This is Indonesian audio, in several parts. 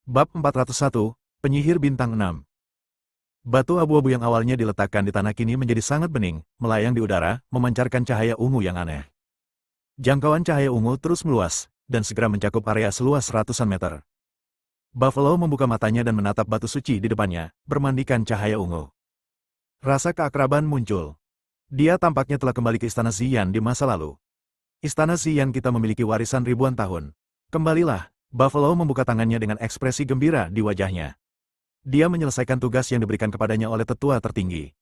Bab 401, Penyihir Bintang 6. Batu abu-abu yang awalnya diletakkan di tanah kini menjadi sangat bening, melayang di udara, memancarkan cahaya ungu yang aneh. Jangkauan cahaya ungu terus meluas, dan segera mencakup area seluas ratusan meter. Buffalo membuka matanya dan menatap batu suci di depannya, bermandikan cahaya ungu. Rasa keakraban muncul. Dia tampaknya telah kembali ke Istana Ziyan di masa lalu. Istana Ziyan kita memiliki warisan ribuan tahun. Kembalilah. Buffalo membuka tangannya dengan ekspresi gembira di wajahnya. Dia menyelesaikan tugas yang diberikan kepadanya oleh tetua tertinggi.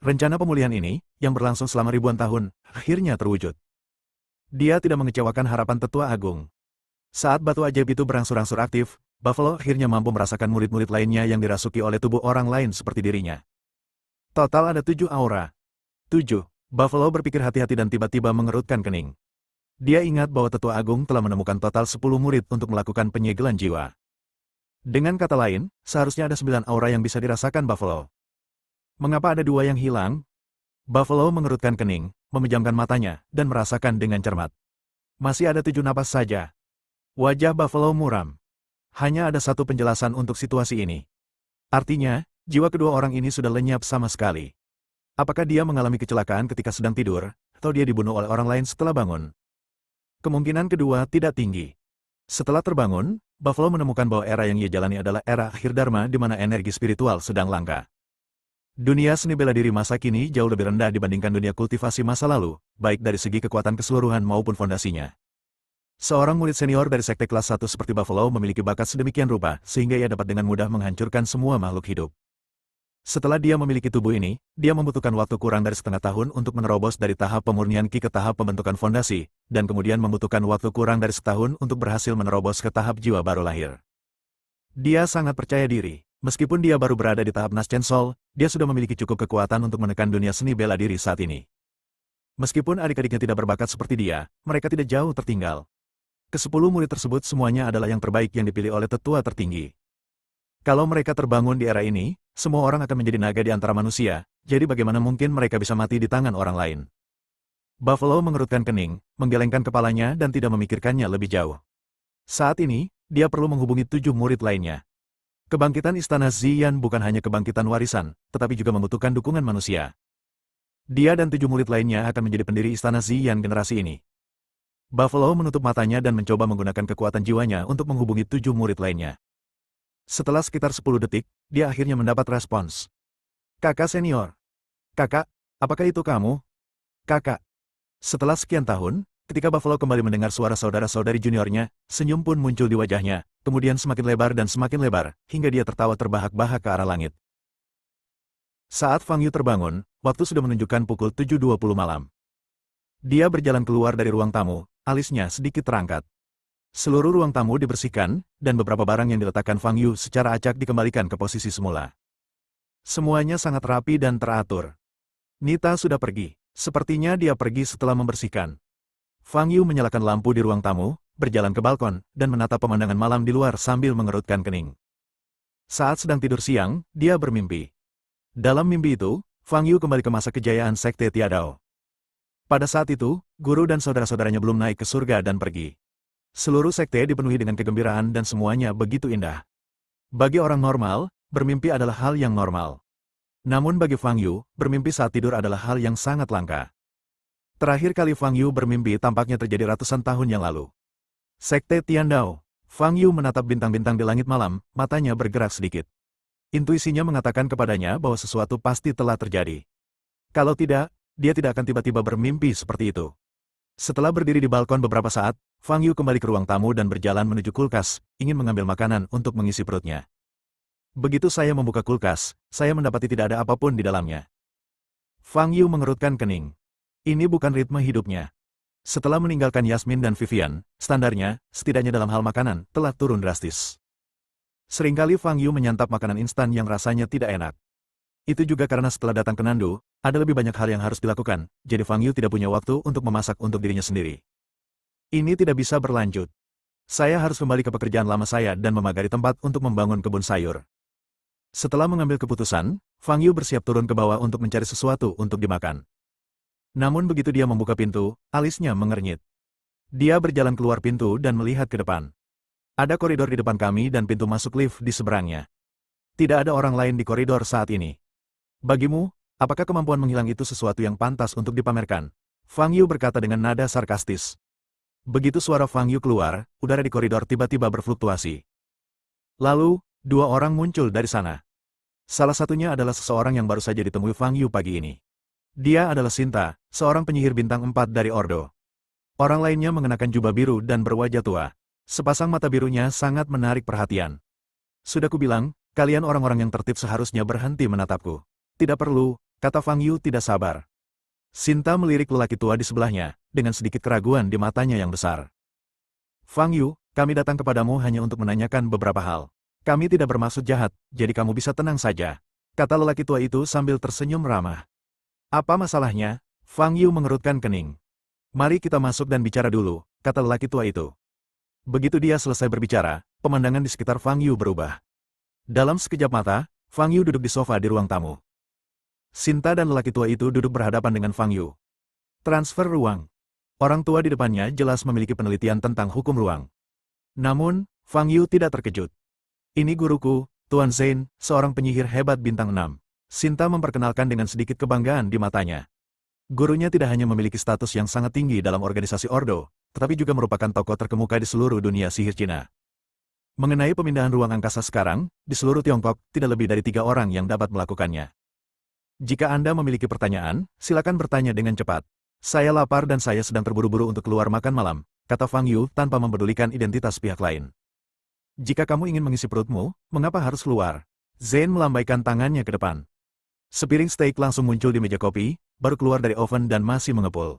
Rencana pemulihan ini, yang berlangsung selama ribuan tahun, akhirnya terwujud. Dia tidak mengecewakan harapan tetua agung. Saat batu ajaib itu berangsur-angsur aktif, Buffalo akhirnya mampu merasakan murid-murid lainnya yang dirasuki oleh tubuh orang lain seperti dirinya. Total ada 7 aura. 7. Buffalo berpikir hati-hati dan tiba-tiba mengerutkan kening. Dia ingat bahwa tetua agung telah menemukan total 10 murid untuk melakukan penyegelan jiwa. Dengan kata lain, seharusnya ada 9 aura yang bisa dirasakan Buffalo. Mengapa ada 2 yang hilang? Buffalo mengerutkan kening, memejamkan matanya, dan merasakan dengan cermat. Masih ada 7 napas saja. Wajah Buffalo muram. Hanya ada satu penjelasan untuk situasi ini. Artinya, jiwa kedua orang ini sudah lenyap sama sekali. Apakah dia mengalami kecelakaan ketika sedang tidur, atau dia dibunuh oleh orang lain setelah bangun? Kemungkinan kedua tidak tinggi. Setelah terbangun, Buffalo menemukan bahwa era yang ia jalani adalah era akhir Dharma di mana energi spiritual sedang langka. Dunia seni bela diri masa kini jauh lebih rendah dibandingkan dunia kultivasi masa lalu, baik dari segi kekuatan keseluruhan maupun fondasinya. Seorang murid senior dari sekte kelas 1 seperti Buffalo memiliki bakat sedemikian rupa sehingga ia dapat dengan mudah menghancurkan semua makhluk hidup. Setelah dia memiliki tubuh ini, dia membutuhkan waktu kurang dari setengah tahun untuk menerobos dari tahap pemurnian Ki ke tahap pembentukan fondasi, dan kemudian membutuhkan waktu kurang dari setahun untuk berhasil menerobos ke tahap jiwa baru lahir. Dia sangat percaya diri. Meskipun dia baru berada di tahap Naschen Soul, dia sudah memiliki cukup kekuatan untuk menekan dunia seni bela diri saat ini. Meskipun adik-adiknya tidak berbakat seperti dia, mereka tidak jauh tertinggal. Ke-10 murid tersebut semuanya adalah yang terbaik yang dipilih oleh tetua tertinggi. Kalau mereka terbangun di era ini, semua orang akan menjadi naga di antara manusia, jadi bagaimana mungkin mereka bisa mati di tangan orang lain? Buffalo mengerutkan kening, menggelengkan kepalanya dan tidak memikirkannya lebih jauh. Saat ini, dia perlu menghubungi 7 murid lainnya. Kebangkitan Istana Ziyan bukan hanya kebangkitan warisan, tetapi juga membutuhkan dukungan manusia. Dia dan 7 murid lainnya akan menjadi pendiri Istana Ziyan generasi ini. Buffalo menutup matanya dan mencoba menggunakan kekuatan jiwanya untuk menghubungi 7 murid lainnya. Setelah sekitar 10 detik, dia akhirnya mendapat respons. Kakak senior. Kakak, apakah itu kamu? Kakak. Setelah sekian tahun, ketika Buffalo kembali mendengar suara saudara-saudari juniornya, senyum pun muncul di wajahnya, kemudian semakin lebar dan semakin lebar, hingga dia tertawa terbahak-bahak ke arah langit. Saat Fang Yu terbangun, waktu sudah menunjukkan pukul 7.20 malam. Dia berjalan keluar dari ruang tamu, alisnya sedikit terangkat. Seluruh ruang tamu dibersihkan, dan beberapa barang yang diletakkan Fang Yu secara acak dikembalikan ke posisi semula. Semuanya sangat rapi dan teratur. Nita sudah pergi. Sepertinya dia pergi setelah membersihkan. Fang Yu menyalakan lampu di ruang tamu, berjalan ke balkon, dan menatap pemandangan malam di luar sambil mengerutkan kening. Saat sedang tidur siang, dia bermimpi. Dalam mimpi itu, Fang Yu kembali ke masa kejayaan Sekte Tiadao. Pada saat itu, guru dan saudara-saudaranya belum naik ke surga dan pergi. Seluruh sekte dipenuhi dengan kegembiraan dan semuanya begitu indah. Bagi orang normal, bermimpi adalah hal yang normal. Namun bagi Fang Yu, bermimpi saat tidur adalah hal yang sangat langka. Terakhir kali Fang Yu bermimpi tampaknya terjadi ratusan tahun yang lalu. Sekte Tiandao. Fang Yu menatap bintang-bintang di langit malam, matanya bergerak sedikit. Intuisinya mengatakan kepadanya bahwa sesuatu pasti telah terjadi. Kalau tidak, dia tidak akan tiba-tiba bermimpi seperti itu. Setelah berdiri di balkon beberapa saat, Fang Yu kembali ke ruang tamu dan berjalan menuju kulkas, ingin mengambil makanan untuk mengisi perutnya. Begitu saya membuka kulkas, saya mendapati tidak ada apapun di dalamnya. Fang Yu mengerutkan kening. Ini bukan ritme hidupnya. Setelah meninggalkan Yasmin dan Vivian, standarnya, setidaknya dalam hal makanan, telah turun drastis. Seringkali Fang Yu menyantap makanan instan yang rasanya tidak enak. Itu juga karena setelah datang ke Nandu, ada lebih banyak hal yang harus dilakukan, jadi Fang Yu tidak punya waktu untuk memasak untuk dirinya sendiri. Ini tidak bisa berlanjut. Saya harus kembali ke pekerjaan lama saya dan memagari tempat untuk membangun kebun sayur. Setelah mengambil keputusan, Fang Yu bersiap turun ke bawah untuk mencari sesuatu untuk dimakan. Namun begitu dia membuka pintu, alisnya mengernyit. Dia berjalan keluar pintu dan melihat ke depan. Ada koridor di depan kami dan pintu masuk lift di seberangnya. Tidak ada orang lain di koridor saat ini. Bagimu, apakah kemampuan menghilang itu sesuatu yang pantas untuk dipamerkan? Fang Yu berkata dengan nada sarkastis. Begitu suara Fang Yu keluar, udara di koridor tiba-tiba berfluktuasi. Lalu, dua orang muncul dari sana. Salah satunya adalah seseorang yang baru saja ditemui Fang Yu pagi ini. Dia adalah Sinta, seorang penyihir bintang 4 dari Ordo. Orang lainnya mengenakan jubah biru dan berwajah tua. Sepasang mata birunya sangat menarik perhatian. Sudah kubilang, kalian orang-orang yang tertib seharusnya berhenti menatapku. Tidak perlu, kata Fang Yu tidak sabar. Sinta melirik lelaki tua di sebelahnya, dengan sedikit keraguan di matanya yang besar. Fang Yu, kami datang kepadamu hanya untuk menanyakan beberapa hal. Kami tidak bermaksud jahat, jadi kamu bisa tenang saja, kata lelaki tua itu sambil tersenyum ramah. Apa masalahnya? Fang Yu mengerutkan kening. Mari kita masuk dan bicara dulu, kata lelaki tua itu. Begitu dia selesai berbicara, pemandangan di sekitar Fang Yu berubah. Dalam sekejap mata, Fang Yu duduk di sofa di ruang tamu. Sinta dan lelaki tua itu duduk berhadapan dengan Fang Yu. Transfer ruang. Orang tua di depannya jelas memiliki penelitian tentang hukum ruang. Namun, Fang Yu tidak terkejut. Ini guruku, Tuan Zane, seorang penyihir hebat bintang 6. Sinta memperkenalkan dengan sedikit kebanggaan di matanya. Gurunya tidak hanya memiliki status yang sangat tinggi dalam organisasi Ordo, tetapi juga merupakan tokoh terkemuka di seluruh dunia sihir Cina. Mengenai pemindahan ruang angkasa sekarang, di seluruh Tiongkok, tidak lebih dari 3 orang yang dapat melakukannya. Jika Anda memiliki pertanyaan, silakan bertanya dengan cepat. Saya lapar dan saya sedang terburu-buru untuk keluar makan malam, kata Fang Yu tanpa mempedulikan identitas pihak lain. Jika kamu ingin mengisi perutmu, mengapa harus keluar? Zane melambaikan tangannya ke depan. Sepiring steak langsung muncul di meja kopi, baru keluar dari oven dan masih mengepul.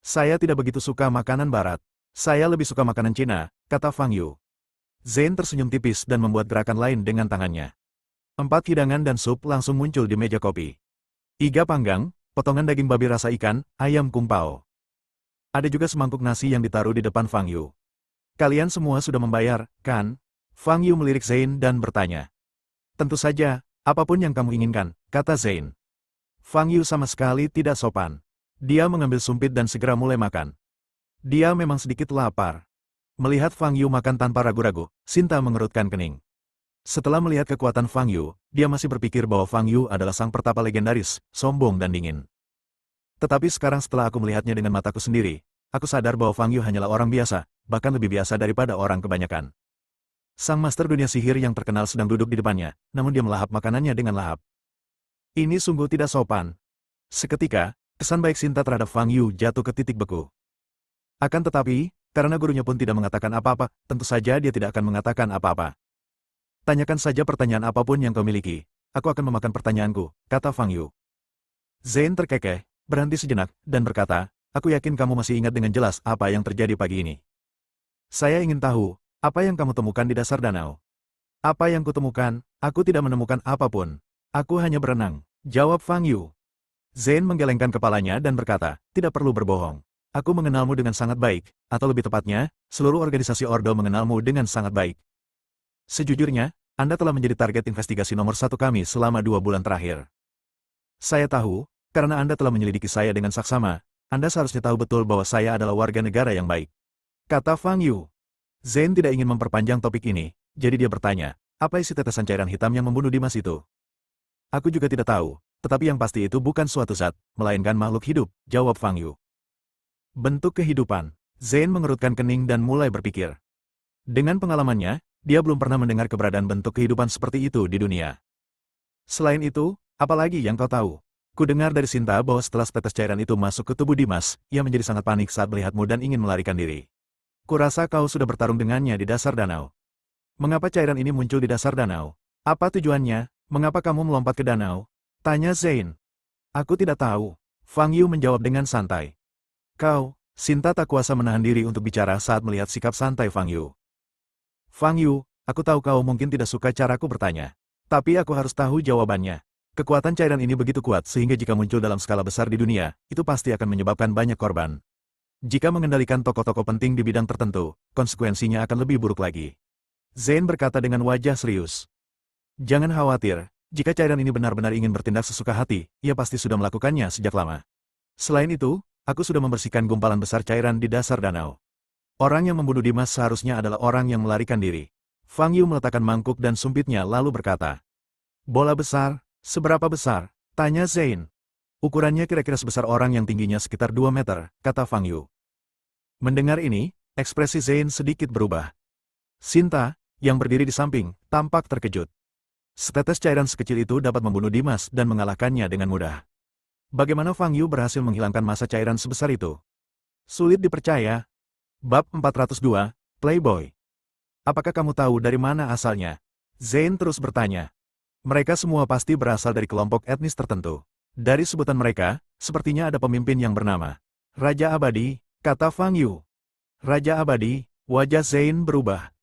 Saya tidak begitu suka makanan barat. Saya lebih suka makanan Cina, kata Fang Yu. Zane tersenyum tipis dan membuat gerakan lain dengan tangannya. 4 hidangan dan sup langsung muncul di meja kopi. Iga panggang, potongan daging babi rasa ikan, ayam kung pao. Ada juga semangkuk nasi yang ditaruh di depan Fang Yu. Kalian semua sudah membayar, kan? Fang Yu melirik Zane dan bertanya. Tentu saja, apapun yang kamu inginkan, kata Zane. Fang Yu sama sekali tidak sopan. Dia mengambil sumpit dan segera mulai makan. Dia memang sedikit lapar. Melihat Fang Yu makan tanpa ragu-ragu, Sinta mengerutkan kening. Setelah melihat kekuatan Fang Yu, dia masih berpikir bahwa Fang Yu adalah sang pertapa legendaris, sombong dan dingin. Tetapi sekarang setelah aku melihatnya dengan mataku sendiri, aku sadar bahwa Fang Yu hanyalah orang biasa, bahkan lebih biasa daripada orang kebanyakan. Sang master dunia sihir yang terkenal sedang duduk di depannya, namun dia melahap makanannya dengan lahap. Ini sungguh tidak sopan. Seketika, kesan baik Sinta terhadap Fang Yu jatuh ke titik beku. Akan tetapi, karena gurunya pun tidak mengatakan apa-apa, tentu saja dia tidak akan mengatakan apa-apa. Tanyakan saja pertanyaan apapun yang kau miliki. Aku akan memakan pertanyaanku, kata Fang Yu. Zane terkekeh, berhenti sejenak, dan berkata, aku yakin kamu masih ingat dengan jelas apa yang terjadi pagi ini. Saya ingin tahu, apa yang kamu temukan di dasar danau? Apa yang kutemukan? Aku tidak menemukan apapun. Aku hanya berenang, jawab Fang Yu. Zane menggelengkan kepalanya dan berkata, tidak perlu berbohong. Aku mengenalmu dengan sangat baik, atau lebih tepatnya, seluruh organisasi Ordo mengenalmu dengan sangat baik. Sejujurnya, Anda telah menjadi target investigasi nomor 1 kami selama 2 bulan terakhir. Saya tahu, karena Anda telah menyelidiki saya dengan saksama, Anda seharusnya tahu betul bahwa saya adalah warga negara yang baik. Kata Fang Yu. Zane tidak ingin memperpanjang topik ini, jadi dia bertanya, apa isi tetesan cairan hitam yang membunuh Dimas itu? Aku juga tidak tahu, tetapi yang pasti itu bukan suatu zat, melainkan makhluk hidup, jawab Fang Yu. Bentuk kehidupan. Zane mengerutkan kening dan mulai berpikir. Dengan pengalamannya, dia belum pernah mendengar keberadaan bentuk kehidupan seperti itu di dunia. Selain itu, apalagi yang kau tahu? Ku dengar dari Sinta bahwa setelah setetes cairan itu masuk ke tubuh Dimas, ia menjadi sangat panik saat melihatmu dan ingin melarikan diri. Kurasa kau sudah bertarung dengannya di dasar danau. Mengapa cairan ini muncul di dasar danau? Apa tujuannya? Mengapa kamu melompat ke danau? Tanya Zane. Aku tidak tahu. Fang Yu menjawab dengan santai. Kau, Sinta tak kuasa menahan diri untuk bicara saat melihat sikap santai Fang Yu. Fang Yu, aku tahu kau mungkin tidak suka caraku bertanya. Tapi aku harus tahu jawabannya. Kekuatan cairan ini begitu kuat sehingga jika muncul dalam skala besar di dunia, itu pasti akan menyebabkan banyak korban. Jika mengendalikan tokoh-tokoh penting di bidang tertentu, konsekuensinya akan lebih buruk lagi. Zane berkata dengan wajah serius. Jangan khawatir, jika cairan ini benar-benar ingin bertindak sesuka hati, ia pasti sudah melakukannya sejak lama. Selain itu, aku sudah membersihkan gumpalan besar cairan di dasar danau. Orang yang membunuh Dimas seharusnya adalah orang yang melarikan diri. Fang Yu meletakkan mangkuk dan sumpitnya lalu berkata. Bola besar, seberapa besar? Tanya Zane. Ukurannya kira-kira sebesar orang yang tingginya sekitar 2 meter, kata Fang Yu. Mendengar ini, ekspresi Zane sedikit berubah. Sinta, yang berdiri di samping, tampak terkejut. Setetes cairan sekecil itu dapat membunuh Dimas dan mengalahkannya dengan mudah. Bagaimana Fang Yu berhasil menghilangkan massa cairan sebesar itu? Sulit dipercaya. Bab 402, Playboy. Apakah kamu tahu dari mana asalnya? Zane terus bertanya. Mereka semua pasti berasal dari kelompok etnis tertentu. Dari sebutan mereka, sepertinya ada pemimpin yang bernama Raja Abadi, kata Fang Yu. Raja Abadi, wajah Zane berubah.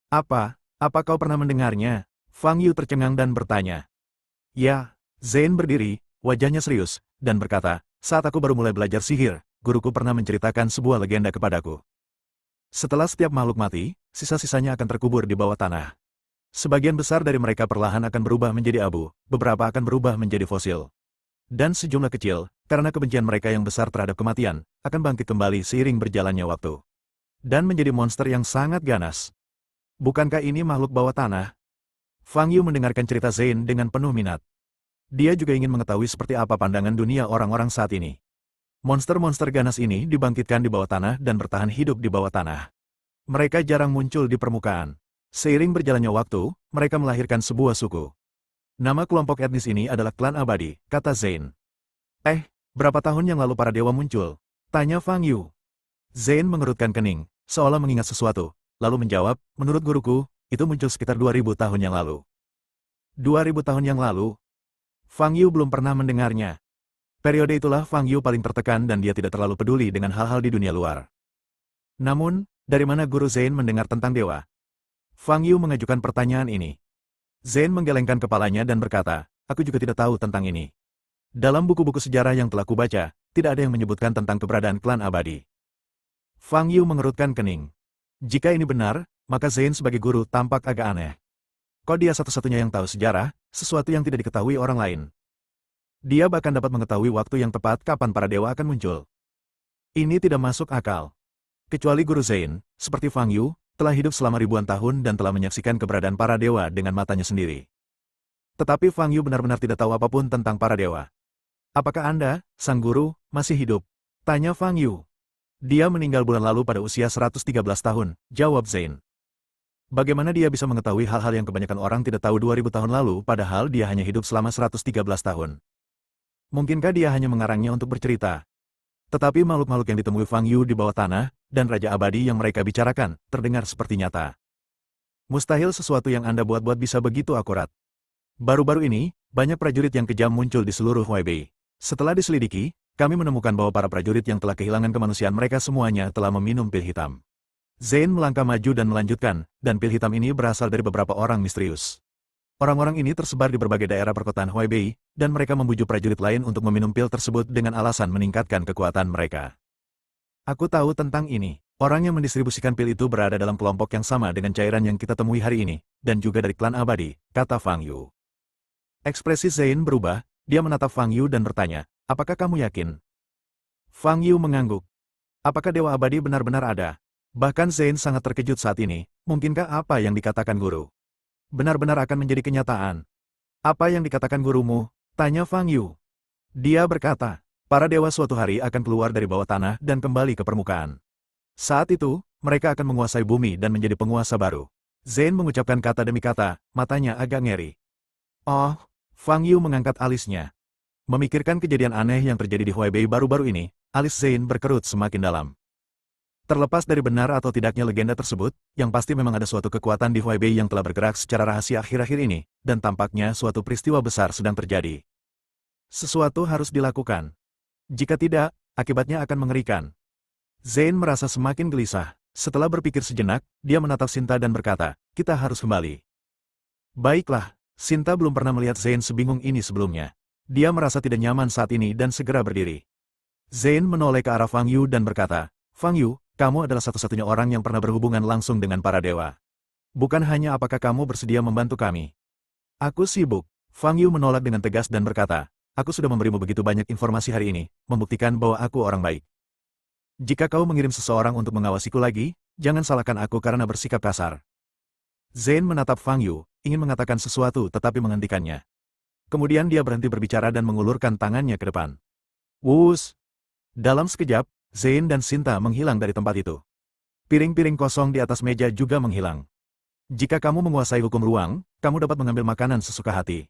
Apa kau pernah mendengarnya? Fang Yu tercengang dan bertanya. Ya, Zane berdiri, wajahnya serius, dan berkata, saat aku baru mulai belajar sihir, guruku pernah menceritakan sebuah legenda kepadaku. Setelah setiap makhluk mati, sisa-sisanya akan terkubur di bawah tanah. Sebagian besar dari mereka perlahan akan berubah menjadi abu, beberapa akan berubah menjadi fosil. Dan sejumlah kecil, karena kebencian mereka yang besar terhadap kematian, akan bangkit kembali seiring berjalannya waktu. Dan menjadi monster yang sangat ganas. Bukankah ini makhluk bawah tanah? Fang Yu mendengarkan cerita Zane dengan penuh minat. Dia juga ingin mengetahui seperti apa pandangan dunia orang-orang saat ini. Monster-monster ganas ini dibangkitkan di bawah tanah dan bertahan hidup di bawah tanah. Mereka jarang muncul di permukaan. Seiring berjalannya waktu, mereka melahirkan sebuah suku. Nama kelompok etnis ini adalah Klan Abadi, kata Zane. Berapa tahun yang lalu para dewa muncul? Tanya Fang Yu. Zane mengerutkan kening, seolah mengingat sesuatu, lalu menjawab, menurut guruku, itu muncul sekitar 2000 tahun yang lalu. 2000 tahun yang lalu? Fang Yu belum pernah mendengarnya. Periode itulah Fang Yu paling tertekan dan dia tidak terlalu peduli dengan hal-hal di dunia luar. Namun, dari mana guru Zane mendengar tentang dewa? Fang Yu mengajukan pertanyaan ini. Zane menggelengkan kepalanya dan berkata, aku juga tidak tahu tentang ini. Dalam buku-buku sejarah yang telah kubaca, tidak ada yang menyebutkan tentang keberadaan klan abadi. Fang Yu mengerutkan kening. Jika ini benar, maka Zane sebagai guru tampak agak aneh. Kok dia satu-satunya yang tahu sejarah, sesuatu yang tidak diketahui orang lain. Dia bahkan dapat mengetahui waktu yang tepat kapan para dewa akan muncul. Ini tidak masuk akal. Kecuali guru Zane, seperti Fang Yu, telah hidup selama ribuan tahun dan telah menyaksikan keberadaan para dewa dengan matanya sendiri. Tetapi Fang Yu benar-benar tidak tahu apapun tentang para dewa. Apakah Anda, sang guru, masih hidup? Tanya Fang Yu. Dia meninggal bulan lalu pada usia 113 tahun, jawab Zane. Bagaimana dia bisa mengetahui hal-hal yang kebanyakan orang tidak tahu 2000 tahun lalu padahal dia hanya hidup selama 113 tahun? Mungkinkah dia hanya mengarangnya untuk bercerita? Tetapi makhluk-makhluk yang ditemui Fang Yu di bawah tanah, dan Raja Abadi yang mereka bicarakan, terdengar seperti nyata. Mustahil sesuatu yang Anda buat-buat bisa begitu akurat. Baru-baru ini, banyak prajurit yang kejam muncul di seluruh Huaibei. Setelah diselidiki, kami menemukan bahwa para prajurit yang telah kehilangan kemanusiaan mereka semuanya telah meminum pil hitam. Zane melangkah maju dan melanjutkan, dan pil hitam ini berasal dari beberapa orang misterius. Orang-orang ini tersebar di berbagai daerah perkotaan Huaibei, dan mereka membujuk prajurit lain untuk meminum pil tersebut dengan alasan meningkatkan kekuatan mereka. Aku tahu tentang ini. Orang yang mendistribusikan pil itu berada dalam kelompok yang sama dengan cairan yang kita temui hari ini, dan juga dari klan abadi, kata Fang Yu. Ekspresi Zane berubah, dia menatap Fang Yu dan bertanya, apakah kamu yakin? Fang Yu mengangguk. Apakah dewa abadi benar-benar ada? Bahkan Zane sangat terkejut saat ini, mungkinkah apa yang dikatakan guru benar-benar akan menjadi kenyataan? Apa yang dikatakan gurumu? Tanya Fang Yu. Dia berkata, para dewa suatu hari akan keluar dari bawah tanah dan kembali ke permukaan. Saat itu, mereka akan menguasai bumi dan menjadi penguasa baru. Zane mengucapkan kata demi kata, matanya agak ngeri. Oh, Fang Yu mengangkat alisnya. Memikirkan kejadian aneh yang terjadi di Huaibei baru-baru ini, alis Zane berkerut semakin dalam. Terlepas dari benar atau tidaknya legenda tersebut, yang pasti memang ada suatu kekuatan di Huaibei yang telah bergerak secara rahasia akhir-akhir ini, dan tampaknya suatu peristiwa besar sedang terjadi. Sesuatu harus dilakukan. Jika tidak, akibatnya akan mengerikan. Zane merasa semakin gelisah. Setelah berpikir sejenak, dia menatap Sinta dan berkata, kita harus kembali. Baiklah, Sinta belum pernah melihat Zane sebingung ini sebelumnya. Dia merasa tidak nyaman saat ini dan segera berdiri. Zane menoleh ke arah Fang Yu dan berkata, Fang Yu, kamu adalah satu-satunya orang yang pernah berhubungan langsung dengan para dewa. Bukan hanya apakah kamu bersedia membantu kami. Aku sibuk. Fang Yu menolak dengan tegas dan berkata, aku sudah memberimu begitu banyak informasi hari ini, membuktikan bahwa aku orang baik. Jika kau mengirim seseorang untuk mengawasiku lagi, Jangan salahkan aku karena bersikap kasar. Zane menatap Fang Yu, ingin mengatakan sesuatu tetapi menghentikannya. Kemudian dia berhenti berbicara dan mengulurkan tangannya ke depan. Wus! Dalam sekejap, Zane dan Sinta menghilang dari tempat itu. Piring-piring kosong di atas meja juga menghilang. Jika kamu menguasai hukum ruang, kamu dapat mengambil makanan sesuka hati.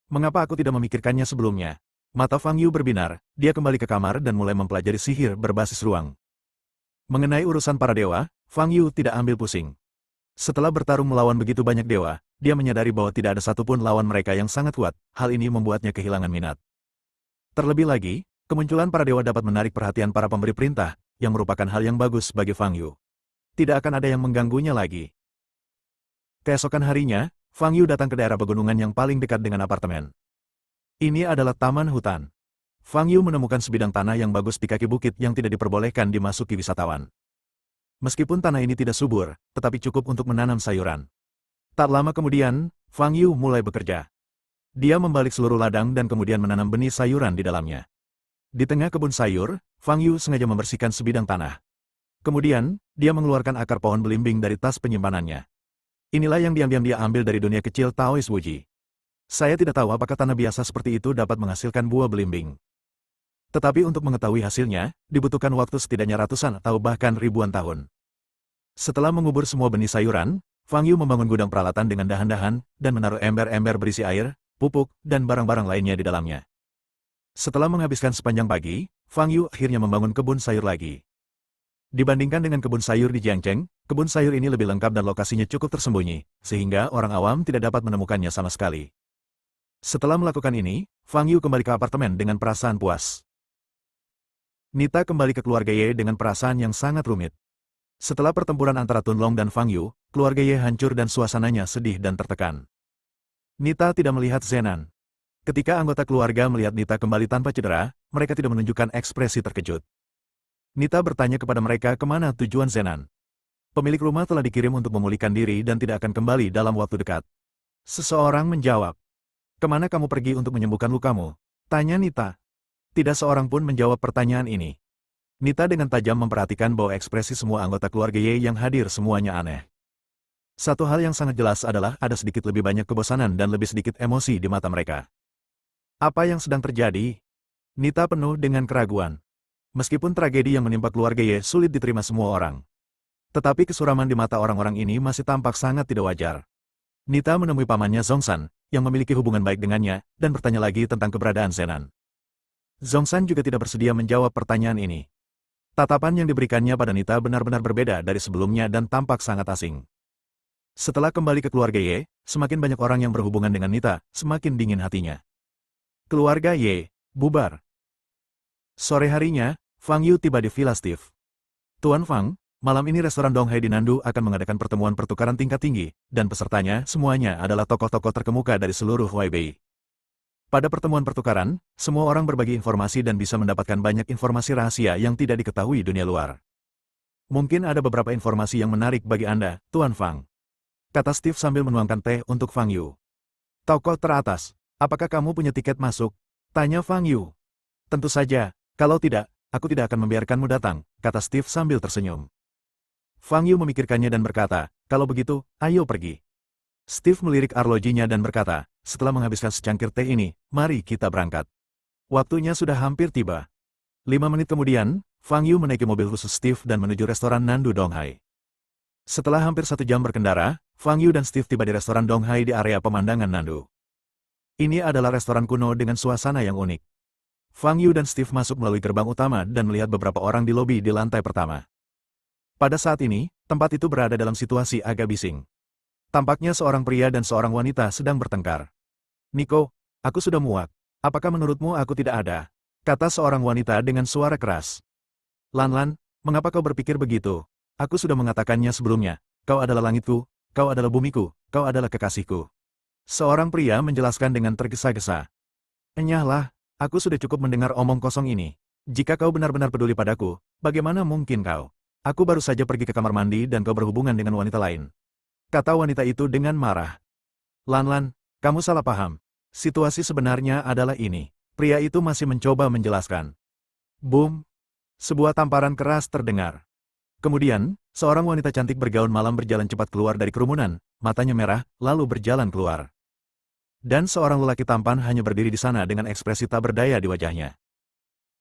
Mengapa aku tidak memikirkannya sebelumnya? Mata Fang Yu berbinar, dia kembali ke kamar dan mulai mempelajari sihir berbasis ruang. Mengenai urusan para dewa, Fang Yu tidak ambil pusing. Setelah bertarung melawan begitu banyak dewa, dia menyadari bahwa tidak ada satupun lawan mereka yang sangat kuat, hal ini membuatnya kehilangan minat. Terlebih lagi, kemunculan para dewa dapat menarik perhatian para pemberi perintah, yang merupakan hal yang bagus bagi Fang Yu. Tidak akan ada yang mengganggunya lagi. Keesokan harinya, Fang Yu datang ke daerah pegunungan yang paling dekat dengan apartemen. Ini adalah taman hutan. Fang Yu menemukan sebidang tanah yang bagus di kaki bukit yang tidak diperbolehkan dimasuki wisatawan. Meskipun tanah ini tidak subur, tetapi cukup untuk menanam sayuran. Tak lama kemudian, Fang Yu mulai bekerja. Dia membalik seluruh ladang dan kemudian menanam benih sayuran di dalamnya. Di tengah kebun sayur, Fang Yu sengaja membersihkan sebidang tanah. Kemudian, dia mengeluarkan akar pohon belimbing dari tas penyimpanannya. Inilah yang diam-diam dia ambil dari dunia kecil Taoist Wuji. Saya tidak tahu apakah tanah biasa seperti itu dapat menghasilkan buah belimbing. Tetapi untuk mengetahui hasilnya, dibutuhkan waktu setidaknya ratusan atau bahkan ribuan tahun. Setelah mengubur semua benih sayuran, Fang Yu membangun gudang peralatan dengan dahan-dahan, dan menaruh ember-ember berisi air, pupuk, dan barang-barang lainnya di dalamnya. Setelah menghabiskan sepanjang pagi, Fang Yu akhirnya membangun kebun sayur lagi. Dibandingkan dengan kebun sayur di Jiangcheng, kebun sayur ini lebih lengkap dan lokasinya cukup tersembunyi, sehingga orang awam tidak dapat menemukannya sama sekali. Setelah melakukan ini, Fang Yu kembali ke apartemen dengan perasaan puas. Nita kembali ke keluarga Ye dengan perasaan yang sangat rumit. Setelah pertempuran antara Tunlong dan Fang Yu, keluarga Ye hancur dan suasananya sedih dan tertekan. Nita tidak melihat Zenan. Ketika anggota keluarga melihat Nita kembali tanpa cedera, mereka tidak menunjukkan ekspresi terkejut. Nita bertanya kepada mereka kemana tujuan Zenan. Pemilik rumah telah dikirim untuk memulihkan diri dan tidak akan kembali dalam waktu dekat. Seseorang menjawab. Kemana kamu pergi untuk menyembuhkan lukamu? Tanya Nita. Tidak seorang pun menjawab pertanyaan ini. Nita dengan tajam memperhatikan bahwa ekspresi semua anggota keluarga Ye yang hadir semuanya aneh. Satu hal yang sangat jelas adalah ada sedikit lebih banyak kebosanan dan lebih sedikit emosi di mata mereka. Apa yang sedang terjadi? Nita penuh dengan keraguan. Meskipun tragedi yang menimpa keluarga Ye sulit diterima semua orang. Tetapi kesuraman di mata orang-orang ini masih tampak sangat tidak wajar. Nita menemui pamannya Zhongshan, yang memiliki hubungan baik dengannya, dan bertanya lagi tentang keberadaan Zenan. Zhongshan juga tidak bersedia menjawab pertanyaan ini. Tatapan yang diberikannya pada Nita benar-benar berbeda dari sebelumnya dan tampak sangat asing. Setelah kembali ke keluarga Ye, semakin banyak orang yang berhubungan dengan Nita, semakin dingin hatinya. Keluarga Ye, bubar. Sore harinya, Fang Yu tiba di Villa Steve. Tuan Fang, malam ini restoran Donghai di Nandu akan mengadakan pertemuan pertukaran tingkat tinggi, dan pesertanya semuanya adalah tokoh-tokoh terkemuka dari seluruh Huaibei. Pada pertemuan pertukaran, semua orang berbagi informasi dan bisa mendapatkan banyak informasi rahasia yang tidak diketahui dunia luar. Mungkin ada beberapa informasi yang menarik bagi Anda, Tuan Fang. Kata Steve sambil menuangkan teh untuk Fang Yu. Tokoh teratas, apakah kamu punya tiket masuk? Tanya Fang Yu. Tentu saja, kalau tidak, aku tidak akan membiarkanmu datang, kata Steve sambil tersenyum. Fang Yu memikirkannya dan berkata, kalau begitu, ayo pergi. Steve melirik arlojinya dan berkata, setelah menghabiskan secangkir teh ini, mari kita berangkat. Waktunya sudah hampir tiba. 5 menit kemudian, Fang Yu menaiki mobil khusus Steve dan menuju restoran Nandu Donghai. Setelah hampir 1 jam berkendara, Fang Yu dan Steve tiba di restoran Donghai di area pemandangan Nandu. Ini adalah restoran kuno dengan suasana yang unik. Fang Yu dan Steve masuk melalui gerbang utama dan melihat beberapa orang di lobi di lantai pertama. Pada saat ini, tempat itu berada dalam situasi agak bising. Tampaknya seorang pria dan seorang wanita sedang bertengkar. Nico, aku sudah muak. Apakah menurutmu aku tidak ada? Kata seorang wanita dengan suara keras. Lan, mengapa kau berpikir begitu? Aku sudah mengatakannya sebelumnya. Kau adalah langitku, kau adalah bumiku, kau adalah kekasihku. Seorang pria menjelaskan dengan tergesa-gesa. Enyahlah. Aku sudah cukup mendengar omong kosong ini. Jika kau benar-benar peduli padaku, bagaimana mungkin kau? Aku baru saja pergi ke kamar mandi dan kau berhubungan dengan wanita lain. Kata wanita itu dengan marah. Lan, kamu salah paham. Situasi sebenarnya adalah ini. Pria itu masih mencoba menjelaskan. Boom! Sebuah tamparan keras terdengar. Kemudian, Seorang wanita cantik bergaun malam berjalan cepat keluar dari kerumunan, matanya merah, lalu berjalan keluar. Dan seorang lelaki tampan hanya berdiri di sana dengan ekspresi tak berdaya di wajahnya.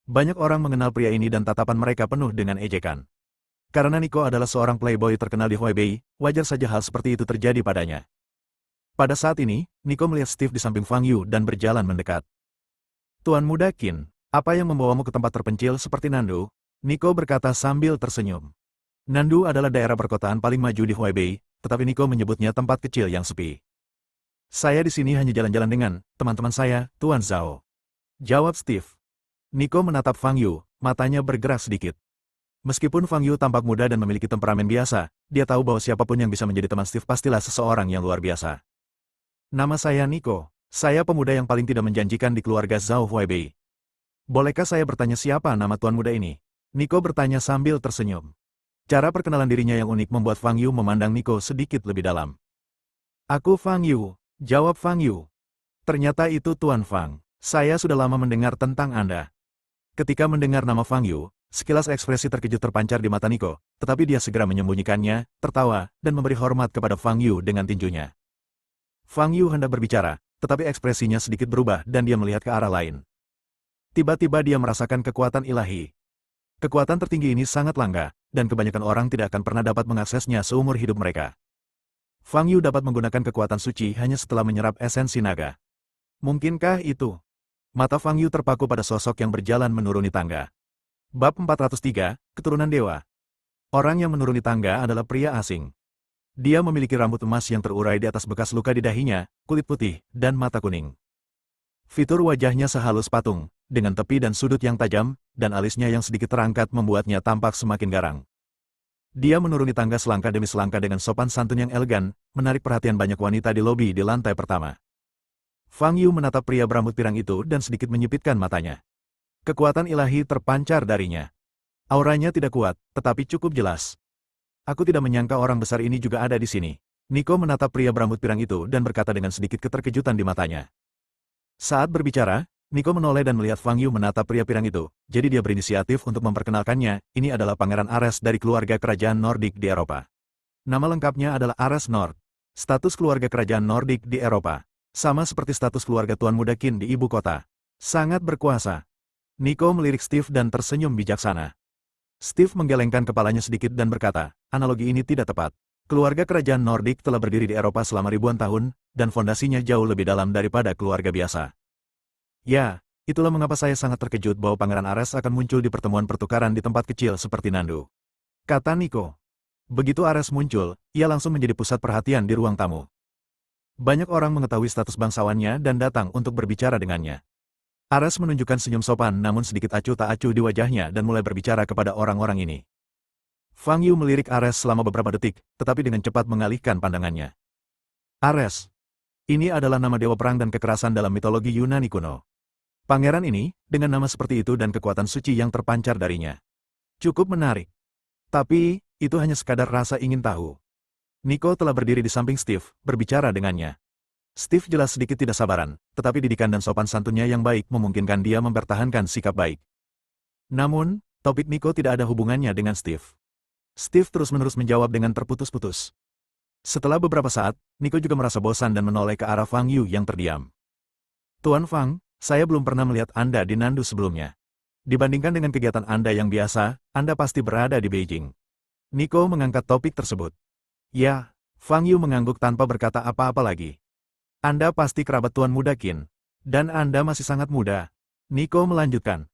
Banyak orang mengenal pria ini dan tatapan mereka penuh dengan ejekan. Karena Nico adalah seorang playboy terkenal di Huaibei, wajar saja hal seperti itu terjadi padanya. Pada saat ini, Nico melihat Steve di samping Fang Yu dan berjalan mendekat. Tuan Muda Qin, apa yang membawamu ke tempat terpencil seperti Nandu? Nico berkata sambil tersenyum. Nandu adalah daerah perkotaan paling maju di Huaibei, tetapi Nico menyebutnya tempat kecil yang sepi. Saya di sini hanya jalan-jalan dengan teman-teman saya, Tuan Zhao. Jawab Steve. Nico menatap Fang Yu, matanya bergerak sedikit. Meskipun Fang Yu tampak muda dan memiliki temperamen biasa, dia tahu bahwa siapapun yang bisa menjadi teman Steve pastilah seseorang yang luar biasa. Nama saya Nico. Saya pemuda yang paling tidak menjanjikan di keluarga Zhao Huaibei. Bolehkah saya bertanya siapa nama tuan muda ini? Nico bertanya sambil tersenyum. Cara perkenalan dirinya yang unik membuat Fang Yu memandang Nico sedikit lebih dalam. Aku Fang Yu, jawab Fang Yu. Ternyata itu Tuan Fang. Saya sudah lama mendengar tentang Anda. Ketika mendengar nama Fang Yu, sekilas ekspresi terkejut terpancar di mata Nico, tetapi dia segera menyembunyikannya, tertawa, dan memberi hormat kepada Fang Yu dengan tinjunya. Fang Yu hendak berbicara, tetapi ekspresinya sedikit berubah dan dia melihat ke arah lain. Tiba-tiba dia merasakan kekuatan ilahi. Kekuatan tertinggi ini sangat langka, dan kebanyakan orang tidak akan pernah dapat mengaksesnya seumur hidup mereka. Fang Yu dapat menggunakan kekuatan suci hanya setelah menyerap esensi naga. Mungkinkah itu? Mata Fang Yu terpaku pada sosok yang berjalan menuruni tangga. Bab 403, Keturunan Dewa. Orang yang menuruni tangga adalah pria asing. Dia memiliki rambut emas yang terurai di atas bekas luka di dahinya, kulit putih, dan mata kuning. Fitur wajahnya sehalus patung, dengan tepi dan sudut yang tajam, dan alisnya yang sedikit terangkat membuatnya tampak semakin garang. Dia menuruni tangga selangkah demi selangkah dengan sopan santun yang elegan, menarik perhatian banyak wanita di lobi di lantai pertama. Fang Yu menatap pria berambut pirang itu dan sedikit menyipitkan matanya. Kekuatan ilahi terpancar darinya. Auranya tidak kuat, tetapi cukup jelas. Aku tidak menyangka orang besar ini juga ada di sini. Nico menatap pria berambut pirang itu dan berkata dengan sedikit keterkejutan di matanya. Saat berbicara, Nico menoleh dan melihat Fang Yu menatap pria pirang itu, jadi dia berinisiatif untuk memperkenalkannya, ini adalah Pangeran Ares dari keluarga kerajaan Nordik di Eropa. Nama lengkapnya adalah Ares Nord. Status keluarga kerajaan Nordik di Eropa. Sama seperti status keluarga Tuan Muda Qin di ibu kota. Sangat berkuasa. Nico melirik Steve dan tersenyum bijaksana. Steve menggelengkan kepalanya sedikit dan berkata, analogi ini tidak tepat. Keluarga kerajaan Nordik telah berdiri di Eropa selama ribuan tahun, dan fondasinya jauh lebih dalam daripada keluarga biasa. Ya, itulah mengapa saya sangat terkejut bahwa Pangeran Ares akan muncul di pertemuan pertukaran di tempat kecil seperti Nandu. Kata Nico. Begitu Ares muncul, ia langsung menjadi pusat perhatian di ruang tamu. Banyak orang mengetahui status bangsawannya dan datang untuk berbicara dengannya. Ares menunjukkan senyum sopan namun sedikit acuh tak acuh di wajahnya dan mulai berbicara kepada orang-orang ini. Fang Yu melirik Ares selama beberapa detik, tetapi dengan cepat mengalihkan pandangannya. Ares. Ini adalah nama dewa perang dan kekerasan dalam mitologi Yunani kuno. Pangeran ini, dengan nama seperti itu dan kekuatan suci yang terpancar darinya. Cukup menarik. Tapi, itu hanya sekadar rasa ingin tahu. Nico telah berdiri di samping Steve, berbicara dengannya. Steve jelas sedikit tidak sabaran, tetapi didikan dan sopan santunnya yang baik memungkinkan dia mempertahankan sikap baik. Namun, topik Nico tidak ada hubungannya dengan Steve. Steve terus-menerus menjawab dengan terputus-putus. Setelah beberapa saat, Nico juga merasa bosan dan menoleh ke arah Fang Yu yang terdiam. Tuan Fang, saya belum pernah melihat Anda di Nandu sebelumnya. Dibandingkan dengan kegiatan Anda yang biasa, Anda pasti berada di Beijing. Nico mengangkat topik tersebut. Ya, Fang Yu mengangguk tanpa berkata apa-apa lagi. Anda pasti kerabat Tuan Muda Qin. Dan Anda masih sangat muda. Nico melanjutkan.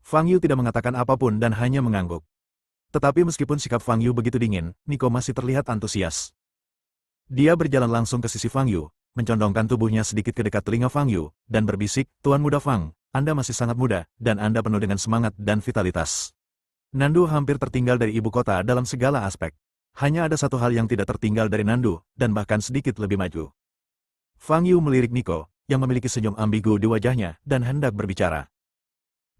Fang Yu tidak mengatakan apapun dan hanya mengangguk. Tetapi meskipun sikap Fang Yu begitu dingin, Nico masih terlihat antusias. Dia berjalan langsung ke sisi Fang Yu, mencondongkan tubuhnya sedikit ke dekat telinga Fang Yu, dan berbisik, Tuan Muda Fang, Anda masih sangat muda, dan Anda penuh dengan semangat dan vitalitas. Nandu hampir tertinggal dari ibu kota dalam segala aspek. Hanya ada satu hal yang tidak tertinggal dari Nandu, dan bahkan sedikit lebih maju. Fang Yu melirik Nico, yang memiliki senyum ambigu di wajahnya, dan hendak berbicara.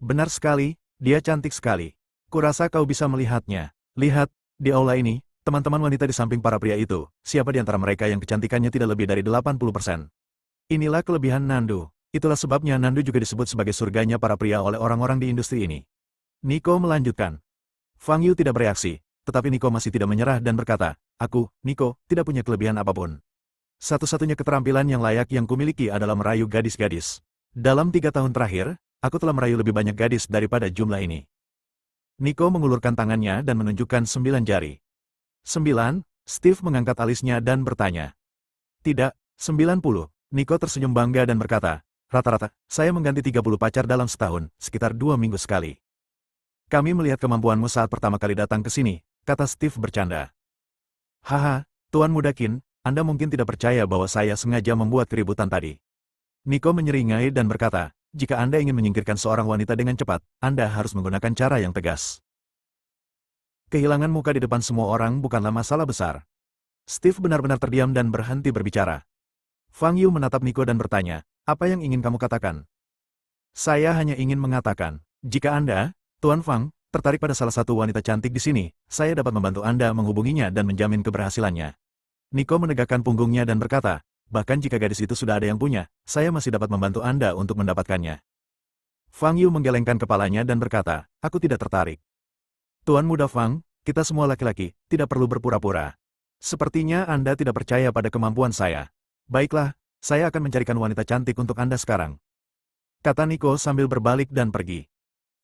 Benar sekali, dia cantik sekali. Kurasa kau bisa melihatnya. Lihat, di aula ini, teman-teman wanita di samping para pria itu, siapa di antara mereka yang kecantikannya tidak lebih dari 80%? Inilah kelebihan Nandu. Itulah sebabnya Nandu juga disebut sebagai surganya para pria oleh orang-orang di industri ini. Nico melanjutkan. Fang Yu tidak bereaksi, tetapi Nico masih tidak menyerah dan berkata, aku, Nico, tidak punya kelebihan apapun. Satu-satunya keterampilan yang layak yang kumiliki adalah merayu gadis-gadis. Dalam 3 tahun terakhir, aku telah merayu lebih banyak gadis daripada jumlah ini. Nico mengulurkan tangannya dan menunjukkan 9 jari. 9, Steve mengangkat alisnya dan bertanya. Tidak, 90. Nico tersenyum bangga dan berkata, rata-rata, saya mengganti 30 pacar dalam setahun, sekitar 2 minggu sekali. Kami melihat kemampuanmu saat pertama kali datang ke sini, kata Steve bercanda. Haha, Tuan Muda Qin, Anda mungkin tidak percaya bahwa saya sengaja membuat keributan tadi. Nico menyeringai dan berkata, jika Anda ingin menyingkirkan seorang wanita dengan cepat, Anda harus menggunakan cara yang tegas. Kehilangan muka di depan semua orang bukanlah masalah besar. Steve benar-benar terdiam dan berhenti berbicara. Fang Yu menatap Nico dan bertanya, apa yang ingin kamu katakan? Saya hanya ingin mengatakan, jika Anda, Tuan Fang, tertarik pada salah satu wanita cantik di sini, saya dapat membantu Anda menghubunginya dan menjamin keberhasilannya. Nico menegakkan punggungnya dan berkata, bahkan jika gadis itu sudah ada yang punya, saya masih dapat membantu Anda untuk mendapatkannya. Fang Yu menggelengkan kepalanya dan berkata, aku tidak tertarik. Tuan Muda Fang, kita semua laki-laki, tidak perlu berpura-pura. Sepertinya Anda tidak percaya pada kemampuan saya. Baiklah, saya akan mencarikan wanita cantik untuk Anda sekarang. Kata Nico sambil berbalik dan pergi.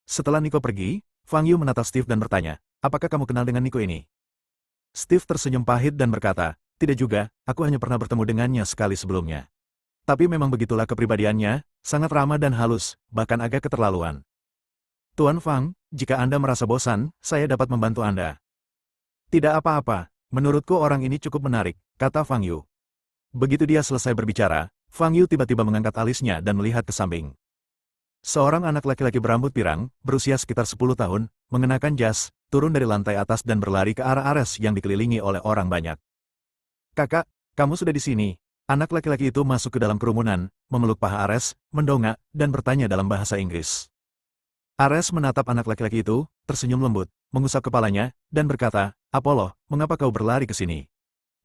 Setelah Nico pergi, Fang Yu menatap Steve dan bertanya, apakah kamu kenal dengan Nico ini? Steve tersenyum pahit dan berkata, tidak juga, aku hanya pernah bertemu dengannya sekali sebelumnya. Tapi memang begitulah kepribadiannya, sangat ramah dan halus, bahkan agak keterlaluan. Tuan Fang, jika Anda merasa bosan, saya dapat membantu Anda. Tidak apa-apa, menurutku orang ini cukup menarik, kata Fang Yu. Begitu dia selesai berbicara, Fang Yu tiba-tiba mengangkat alisnya dan melihat ke samping. Seorang anak laki-laki berambut pirang, berusia sekitar 10 tahun, mengenakan jas, turun dari lantai atas dan berlari ke arah Ares yang dikelilingi oleh orang banyak. Kakak, kamu sudah di sini. Anak laki-laki itu masuk ke dalam kerumunan, memeluk paha Ares, mendongak, dan bertanya dalam bahasa Inggris. Ares menatap anak laki-laki itu, tersenyum lembut, mengusap kepalanya, dan berkata, Apollo, mengapa kau berlari ke sini?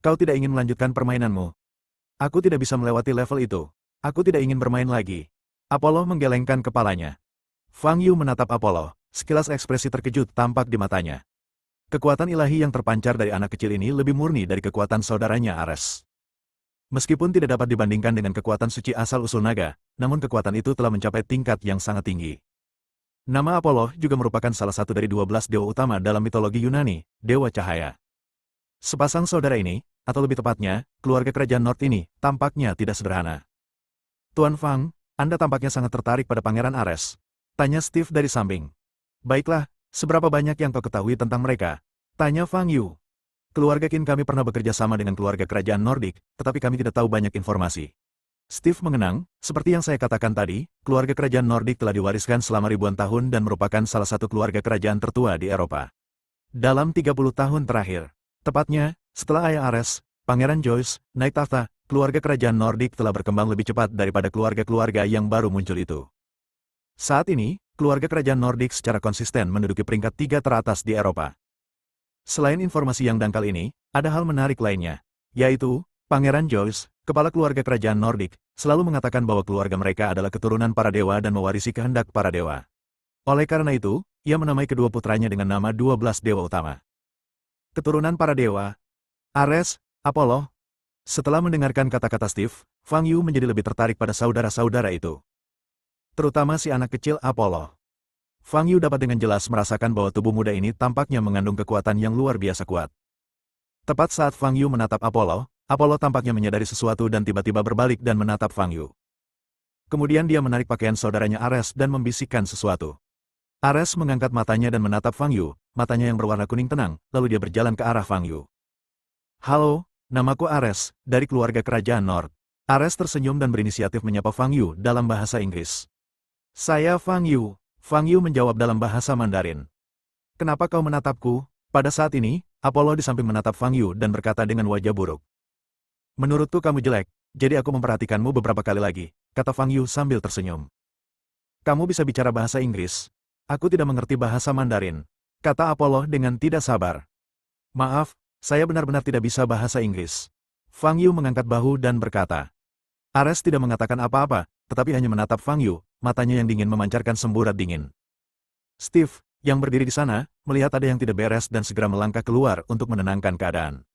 Kau tidak ingin melanjutkan permainanmu? Aku tidak bisa melewati level itu. Aku tidak ingin bermain lagi. Apollo menggelengkan kepalanya. Fang Yu menatap Apollo, sekilas ekspresi terkejut tampak di matanya. Kekuatan ilahi yang terpancar dari anak kecil ini lebih murni dari kekuatan saudaranya Ares. Meskipun tidak dapat dibandingkan dengan kekuatan suci asal-usul naga, namun kekuatan itu telah mencapai tingkat yang sangat tinggi. Nama Apollo juga merupakan salah satu dari 12 dewa utama dalam mitologi Yunani, Dewa Cahaya. Sepasang saudara ini, atau lebih tepatnya, keluarga kerajaan Nord ini, tampaknya tidak sederhana. Tuan Fang, Anda tampaknya sangat tertarik pada Pangeran Ares. Tanya Steve dari samping. Baiklah, seberapa banyak yang kau ketahui tentang mereka? Tanya Fang Yu. Keluarga Qin kami pernah bekerja sama dengan keluarga kerajaan Nordik, tetapi kami tidak tahu banyak informasi. Steve mengenang, seperti yang saya katakan tadi, keluarga kerajaan Nordik telah diwariskan selama ribuan tahun dan merupakan salah satu keluarga kerajaan tertua di Eropa. Dalam 30 tahun terakhir, tepatnya, setelah ayah Ares, Pangeran Joyce, naik tahta, keluarga kerajaan Nordik telah berkembang lebih cepat daripada keluarga-keluarga yang baru muncul itu. Saat ini, keluarga kerajaan Nordik secara konsisten menduduki peringkat 3 teratas di Eropa. Selain informasi yang dangkal ini, ada hal menarik lainnya, yaitu, Pangeran Joyce, kepala keluarga kerajaan Nordik, selalu mengatakan bahwa keluarga mereka adalah keturunan para dewa dan mewarisi kehendak para dewa. Oleh karena itu, ia menamai kedua putranya dengan nama 12 dewa utama. Keturunan para dewa, Ares, Apollo. Setelah mendengarkan kata-kata Steve, Fang Yu menjadi lebih tertarik pada saudara-saudara itu. Terutama si anak kecil Apollo. Fang Yu dapat dengan jelas merasakan bahwa tubuh muda ini tampaknya mengandung kekuatan yang luar biasa kuat. Tepat saat Fang Yu menatap Apollo, Apollo tampaknya menyadari sesuatu dan tiba-tiba berbalik dan menatap Fang Yu. Kemudian dia menarik pakaian saudaranya Ares dan membisikkan sesuatu. Ares mengangkat matanya dan menatap Fang Yu, matanya yang berwarna kuning tenang, lalu dia berjalan ke arah Fang Yu. Halo, namaku Ares, dari keluarga kerajaan Nord. Ares tersenyum dan berinisiatif menyapa Fang Yu dalam bahasa Inggris. Saya Fang Yu. Fang Yu menjawab dalam bahasa Mandarin. Kenapa kau menatapku? Pada saat ini, Apollo di samping menatap Fang Yu dan berkata dengan wajah buruk. Menurutku kamu jelek, jadi aku memperhatikanmu beberapa kali lagi, kata Fang Yu sambil tersenyum. Kamu bisa bicara bahasa Inggris? Aku tidak mengerti bahasa Mandarin, kata Apollo dengan tidak sabar. Maaf, saya benar-benar tidak bisa bahasa Inggris. Fang Yu mengangkat bahu dan berkata. Ares tidak mengatakan apa-apa, tetapi hanya menatap Fang Yu, matanya yang dingin memancarkan semburat dingin. Steve, yang berdiri di sana, melihat ada yang tidak beres dan segera melangkah keluar untuk menenangkan keadaan.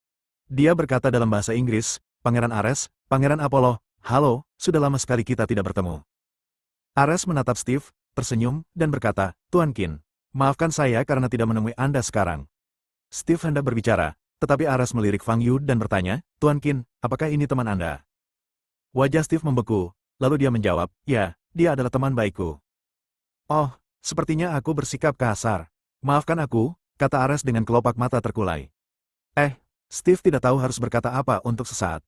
Dia berkata dalam bahasa Inggris, "Pangeran Ares, Pangeran Apollo, halo, sudah lama sekali kita tidak bertemu." Ares menatap Steve, tersenyum, dan berkata, "Tuan Qin, maafkan saya karena tidak menemui Anda sekarang." Steve hendak berbicara, tetapi Ares melirik Fang Yu dan bertanya, "Tuan Qin, apakah ini teman Anda?" Wajah Steve membeku, lalu dia menjawab, "Ya, dia adalah teman baikku." "Oh, sepertinya aku bersikap kasar. Maafkan aku," kata Ares dengan kelopak mata terkulai. Steve tidak tahu harus berkata apa untuk sesaat.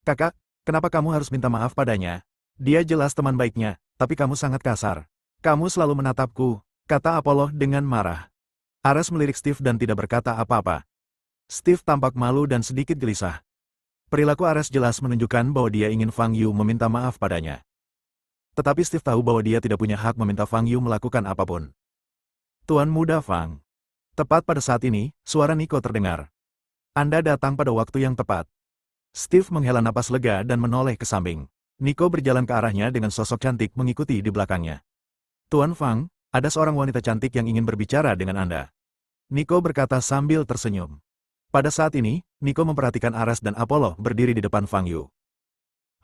"Kakak, kenapa kamu harus minta maaf padanya? Dia jelas teman baiknya, tapi kamu sangat kasar. Kamu selalu menatapku," kata Apollo dengan marah. Ares melirik Steve dan tidak berkata apa-apa. Steve tampak malu dan sedikit gelisah. Perilaku Ares jelas menunjukkan bahwa dia ingin Fang Yu meminta maaf padanya. Tetapi Steve tahu bahwa dia tidak punya hak meminta Fang Yu melakukan apapun. "Tuan muda Fang." Tepat pada saat ini, suara Nico terdengar. "Anda datang pada waktu yang tepat." Steve menghela napas lega dan menoleh ke samping. Nico berjalan ke arahnya dengan sosok cantik mengikuti di belakangnya. "Tuan Fang, ada seorang wanita cantik yang ingin berbicara dengan Anda." Nico berkata sambil tersenyum. Pada saat ini, Nico memperhatikan Ares dan Apollo berdiri di depan Fang Yu.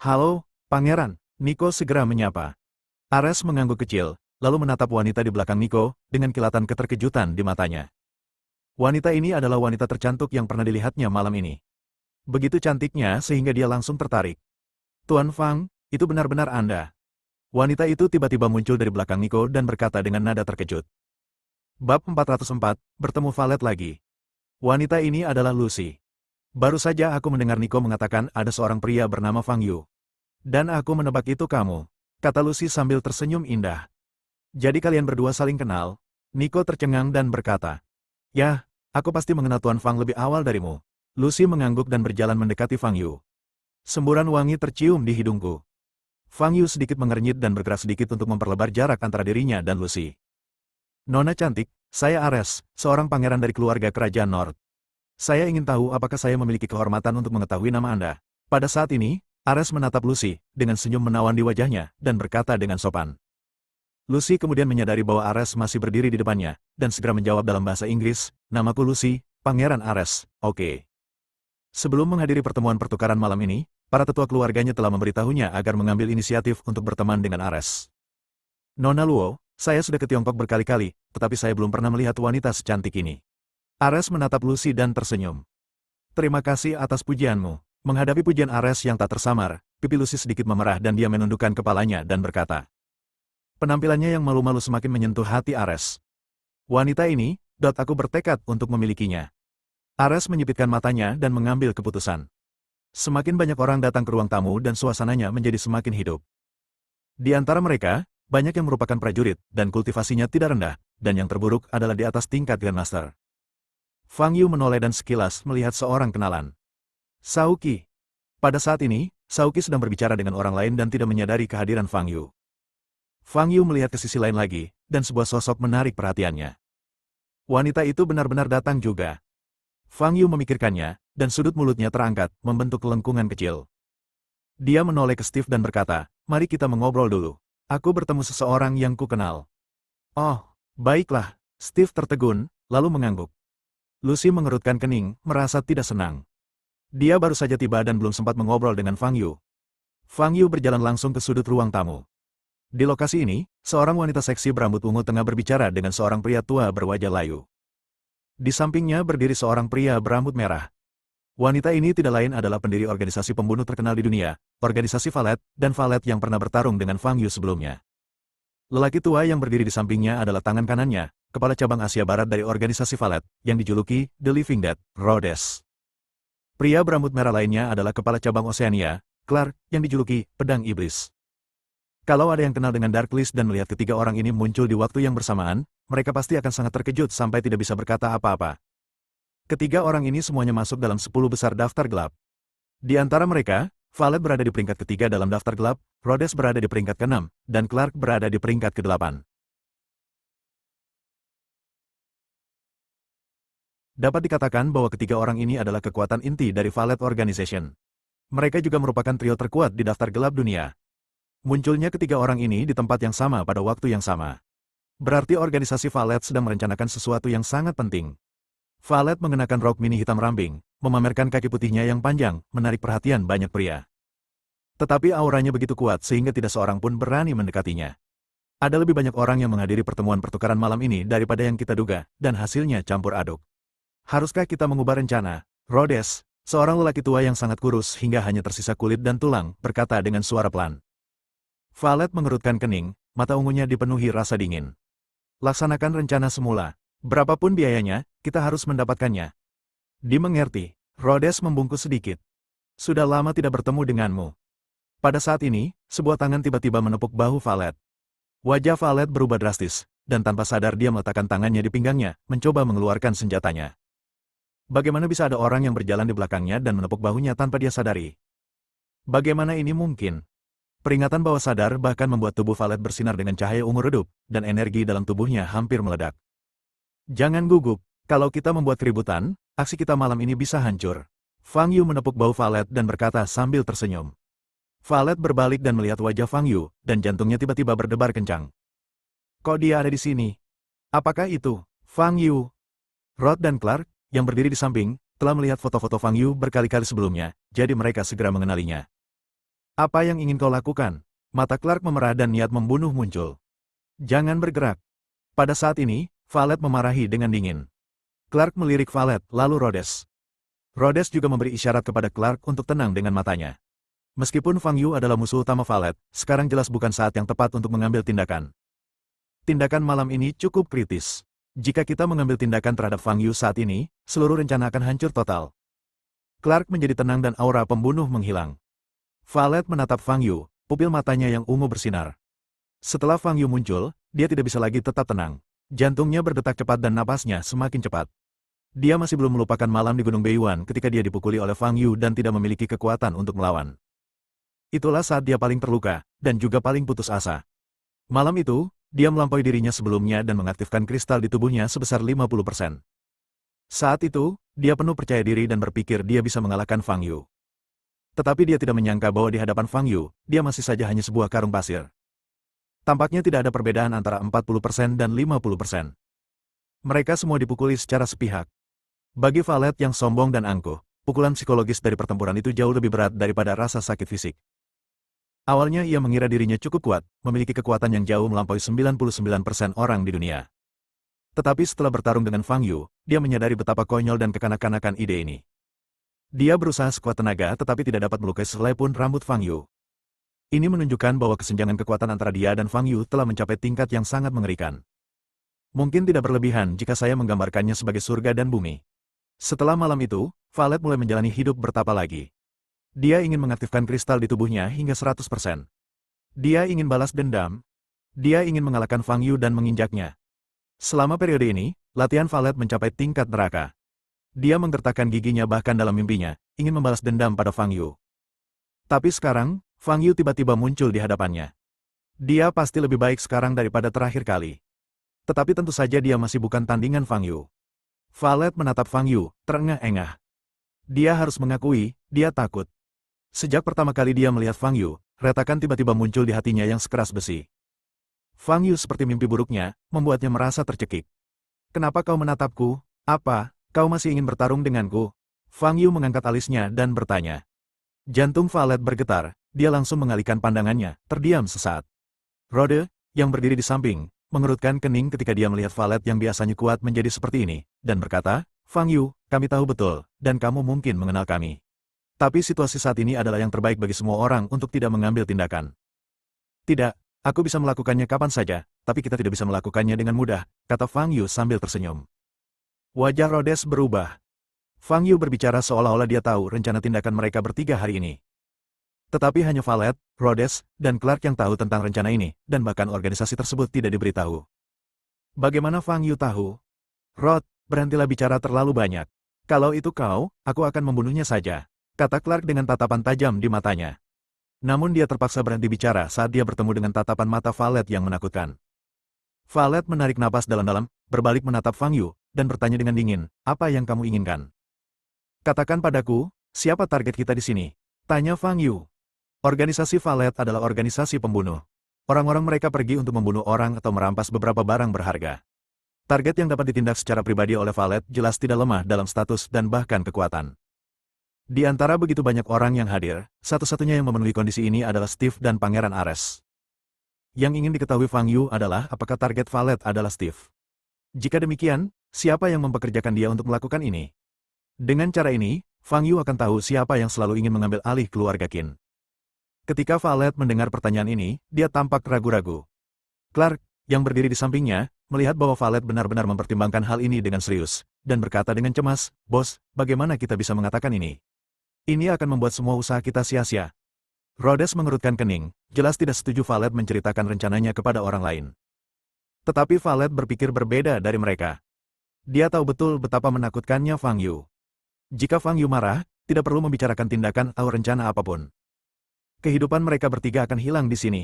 "Halo, Pangeran," Nico segera menyapa. Ares mengangguk kecil, lalu menatap wanita di belakang Nico, dengan kilatan keterkejutan di matanya. Wanita ini adalah wanita tercantik yang pernah dilihatnya malam ini. Begitu cantiknya sehingga dia langsung tertarik. "Tuan Fang, itu benar-benar Anda." Wanita itu tiba-tiba muncul dari belakang Nico dan berkata dengan nada terkejut. Bab 404, bertemu Valet lagi. Wanita ini adalah Lucy. "Baru saja aku mendengar Nico mengatakan ada seorang pria bernama Fang Yu. Dan aku menebak itu kamu," kata Lucy sambil tersenyum indah. "Jadi kalian berdua saling kenal?" Nico tercengang dan berkata, "Yah, aku pasti mengenal Tuan Fang lebih awal darimu." Lucy mengangguk dan berjalan mendekati Fang Yu. Semburan wangi tercium di hidungku. Fang Yu sedikit mengernyit dan bergerak sedikit untuk memperlebar jarak antara dirinya dan Lucy. "Nona cantik, saya Ares, seorang pangeran dari keluarga kerajaan Nord. Saya ingin tahu apakah saya memiliki kehormatan untuk mengetahui nama Anda." Pada saat ini, Ares menatap Lucy, dengan senyum menawan di wajahnya, dan berkata dengan sopan. Lucy kemudian menyadari bahwa Ares masih berdiri di depannya, dan segera menjawab dalam bahasa Inggris, "Namaku Lucy, Pangeran Ares, oke." Sebelum menghadiri pertemuan pertukaran malam ini, para tetua keluarganya telah memberitahunya agar mengambil inisiatif untuk berteman dengan Ares. "Nona Luo, saya sudah ke Tiongkok berkali-kali, tetapi saya belum pernah melihat wanita secantik ini." Ares menatap Lucy dan tersenyum. "Terima kasih atas pujianmu." Menghadapi pujian Ares yang tak tersamar, pipi Lucy sedikit memerah dan dia menundukkan kepalanya dan berkata. Penampilannya yang malu-malu semakin menyentuh hati Ares. "Wanita ini, aku bertekad untuk memilikinya." Ares menyipitkan matanya dan mengambil keputusan. Semakin banyak orang datang ke ruang tamu dan suasananya menjadi semakin hidup. Di antara mereka, banyak yang merupakan prajurit, dan kultivasinya tidak rendah, dan yang terburuk adalah di atas tingkat Grandmaster. Fang Yu menoleh dan sekilas melihat seorang kenalan. Sauqi. Pada saat ini, Sauqi sedang berbicara dengan orang lain dan tidak menyadari kehadiran Fang Yu. Fang Yu melihat ke sisi lain lagi, dan sebuah sosok menarik perhatiannya. Wanita itu benar-benar datang juga. Fang Yu memikirkannya, dan sudut mulutnya terangkat, membentuk lengkungan kecil. Dia menoleh ke Steve dan berkata, "Mari kita mengobrol dulu. Aku bertemu seseorang yang kukenal." "Oh, baiklah." Steve tertegun, lalu mengangguk. Lucy mengerutkan kening, merasa tidak senang. Dia baru saja tiba dan belum sempat mengobrol dengan Fang Yu. Fang Yu berjalan langsung ke sudut ruang tamu. Di lokasi ini, seorang wanita seksi berambut ungu tengah berbicara dengan seorang pria tua berwajah layu. Di sampingnya berdiri seorang pria berambut merah. Wanita ini tidak lain adalah pendiri organisasi pembunuh terkenal di dunia, organisasi Valet, dan Valet yang pernah bertarung dengan Fang Yu sebelumnya. Lelaki tua yang berdiri di sampingnya adalah tangan kanannya, kepala cabang Asia Barat dari organisasi Valet, yang dijuluki The Living Dead, Rhodes. Pria berambut merah lainnya adalah kepala cabang Oceania, Clark, yang dijuluki Pedang Iblis. Kalau ada yang kenal dengan Darklist dan melihat ketiga orang ini muncul di waktu yang bersamaan, mereka pasti akan sangat terkejut sampai tidak bisa berkata apa-apa. Ketiga orang ini semuanya masuk dalam 10 besar daftar gelap. Di antara mereka, Valet berada di peringkat ketiga dalam daftar gelap, Rhodes berada di peringkat ke-6, dan Clark berada di peringkat ke-8. Dapat dikatakan bahwa ketiga orang ini adalah kekuatan inti dari Valet Organization. Mereka juga merupakan trio terkuat di daftar gelap dunia. Munculnya ketiga orang ini di tempat yang sama pada waktu yang sama. Berarti organisasi Valet sedang merencanakan sesuatu yang sangat penting. Valet mengenakan rok mini hitam rambing, memamerkan kaki putihnya yang panjang, menarik perhatian banyak pria. Tetapi auranya begitu kuat sehingga tidak seorang pun berani mendekatinya. Ada lebih banyak orang yang menghadiri pertemuan pertukaran malam ini daripada yang kita duga, dan hasilnya campur aduk. Haruskah kita mengubah rencana? Rhodes, seorang lelaki tua yang sangat kurus hingga hanya tersisa kulit dan tulang, berkata dengan suara pelan. Valet mengerutkan kening, mata ungunya dipenuhi rasa dingin. Laksanakan rencana semula. Berapapun biayanya, kita harus mendapatkannya. Dimengerti, Rhodes membungkuk sedikit. Sudah lama tidak bertemu denganmu. Pada saat ini, sebuah tangan tiba-tiba menepuk bahu Valet. Wajah Valet berubah drastis, dan tanpa sadar dia meletakkan tangannya di pinggangnya, mencoba mengeluarkan senjatanya. Bagaimana bisa ada orang yang berjalan di belakangnya dan menepuk bahunya tanpa dia sadari? Bagaimana ini mungkin? Peringatan bawah sadar bahkan membuat tubuh Valet bersinar dengan cahaya ungu redup, dan energi dalam tubuhnya hampir meledak. Jangan gugup, kalau kita membuat keributan, aksi kita malam ini bisa hancur. Fang Yu menepuk bahu Valet dan berkata sambil tersenyum. Valet berbalik dan melihat wajah Fang Yu, dan jantungnya tiba-tiba berdebar kencang. Kok dia ada di sini? Apakah itu Fang Yu? Rod dan Clark, yang berdiri di samping, telah melihat foto-foto Fang Yu berkali-kali sebelumnya, jadi mereka segera mengenalinya. Apa yang ingin kau lakukan? Mata Clark memerah dan niat membunuh muncul. Jangan bergerak. Pada saat ini, Valet memarahi dengan dingin. Clark melirik Valet, lalu Rhodes. Rhodes juga memberi isyarat kepada Clark untuk tenang dengan matanya. Meskipun Fang Yu adalah musuh utama Valet, sekarang jelas bukan saat yang tepat untuk mengambil tindakan. Tindakan malam ini cukup kritis. Jika kita mengambil tindakan terhadap Fang Yu saat ini, seluruh rencana akan hancur total. Clark menjadi tenang dan aura pembunuh menghilang. Valet menatap Fang Yu, pupil matanya yang ungu bersinar. Setelah Fang Yu muncul, dia tidak bisa lagi tetap tenang. Jantungnya berdetak cepat dan napasnya semakin cepat. Dia masih belum melupakan malam di Gunung Beiyuan ketika dia dipukuli oleh Fang Yu dan tidak memiliki kekuatan untuk melawan. Itulah saat dia paling terluka, dan juga paling putus asa. Malam itu, dia melampaui dirinya sebelumnya dan mengaktifkan kristal di tubuhnya sebesar 50%. Saat itu, dia penuh percaya diri dan berpikir dia bisa mengalahkan Fang Yu. Tetapi dia tidak menyangka bahwa di hadapan Fang Yu, dia masih saja hanya sebuah karung pasir. Tampaknya tidak ada perbedaan antara 40% dan 50%. Mereka semua dipukuli secara sepihak. Bagi Valet yang sombong dan angkuh, pukulan psikologis dari pertempuran itu jauh lebih berat daripada rasa sakit fisik. Awalnya ia mengira dirinya cukup kuat, memiliki kekuatan yang jauh melampaui 99% orang di dunia. Tetapi setelah bertarung dengan Fang Yu, dia menyadari betapa konyol dan kekanak-kanakan ide ini. Dia berusaha sekuat tenaga tetapi tidak dapat melukai sehelai pun rambut Fang Yu. Ini menunjukkan bahwa kesenjangan kekuatan antara dia dan Fang Yu telah mencapai tingkat yang sangat mengerikan. Mungkin tidak berlebihan jika saya menggambarkannya sebagai surga dan bumi. Setelah malam itu, Valet mulai menjalani hidup bertapa lagi. Dia ingin mengaktifkan kristal di tubuhnya hingga 100%. Dia ingin balas dendam. Dia ingin mengalahkan Fang Yu dan menginjaknya. Selama periode ini, latihan Valet mencapai tingkat neraka. Dia menggertakkan giginya bahkan dalam mimpinya, ingin membalas dendam pada Fang Yu. Tapi sekarang, Fang Yu tiba-tiba muncul di hadapannya. Dia pasti lebih baik sekarang daripada terakhir kali. Tetapi tentu saja dia masih bukan tandingan Fang Yu. Valet menatap Fang Yu, terengah-engah. Dia harus mengakui, dia takut. Sejak pertama kali dia melihat Fang Yu, retakan tiba-tiba muncul di hatinya yang sekeras besi. Fang Yu seperti mimpi buruknya, membuatnya merasa tercekik. Kenapa kau menatapku? Apa, kau masih ingin bertarung denganku? Fang Yu mengangkat alisnya dan bertanya. Jantung Valet bergetar, dia langsung mengalihkan pandangannya, terdiam sesaat. Rode, yang berdiri di samping, mengerutkan kening ketika dia melihat Valet yang biasanya kuat menjadi seperti ini, dan berkata, Fang Yu, kami tahu betul, dan kamu mungkin mengenal kami. Tapi situasi saat ini adalah yang terbaik bagi semua orang untuk tidak mengambil tindakan. Tidak, aku bisa melakukannya kapan saja, tapi kita tidak bisa melakukannya dengan mudah, kata Fang Yu sambil tersenyum. Wajah Rhodes berubah. Fang Yu berbicara seolah-olah dia tahu rencana tindakan mereka bertiga hari ini. Tetapi hanya Valet, Rhodes, dan Clark yang tahu tentang rencana ini, dan bahkan organisasi tersebut tidak diberitahu. Bagaimana Fang Yu tahu? Rod, berhentilah bicara terlalu banyak. Kalau itu kau, aku akan membunuhnya saja, kata Clark dengan tatapan tajam di matanya. Namun dia terpaksa berhenti bicara saat dia bertemu dengan tatapan mata Valet yang menakutkan. Valet menarik napas dalam-dalam, berbalik menatap Fang Yu, dan bertanya dengan dingin, apa yang kamu inginkan? Katakan padaku, siapa target kita di sini? Tanya Fang Yu. Organisasi Valet adalah organisasi pembunuh. Orang-orang mereka pergi untuk membunuh orang atau merampas beberapa barang berharga. Target yang dapat ditindak secara pribadi oleh Valet jelas tidak lemah dalam status dan bahkan kekuatan. Di antara begitu banyak orang yang hadir, satu-satunya yang memenuhi kondisi ini adalah Steve dan Pangeran Ares. Yang ingin diketahui Fang Yu adalah apakah target Valet adalah Steve. Jika demikian, siapa yang mempekerjakan dia untuk melakukan ini? Dengan cara ini, Fang Yu akan tahu siapa yang selalu ingin mengambil alih keluarga Qin. Ketika Valet mendengar pertanyaan ini, dia tampak ragu-ragu. Clark, yang berdiri di sampingnya, melihat bahwa Valet benar-benar mempertimbangkan hal ini dengan serius, dan berkata dengan cemas, "Bos, bagaimana kita bisa mengatakan ini? Ini akan membuat semua usaha kita sia-sia." Rhodes mengerutkan kening, jelas tidak setuju Valet menceritakan rencananya kepada orang lain. Tetapi Valet berpikir berbeda dari mereka. Dia tahu betul betapa menakutkannya Fang Yu. Jika Fang Yu marah, tidak perlu membicarakan tindakan atau rencana apapun. Kehidupan mereka bertiga akan hilang di sini.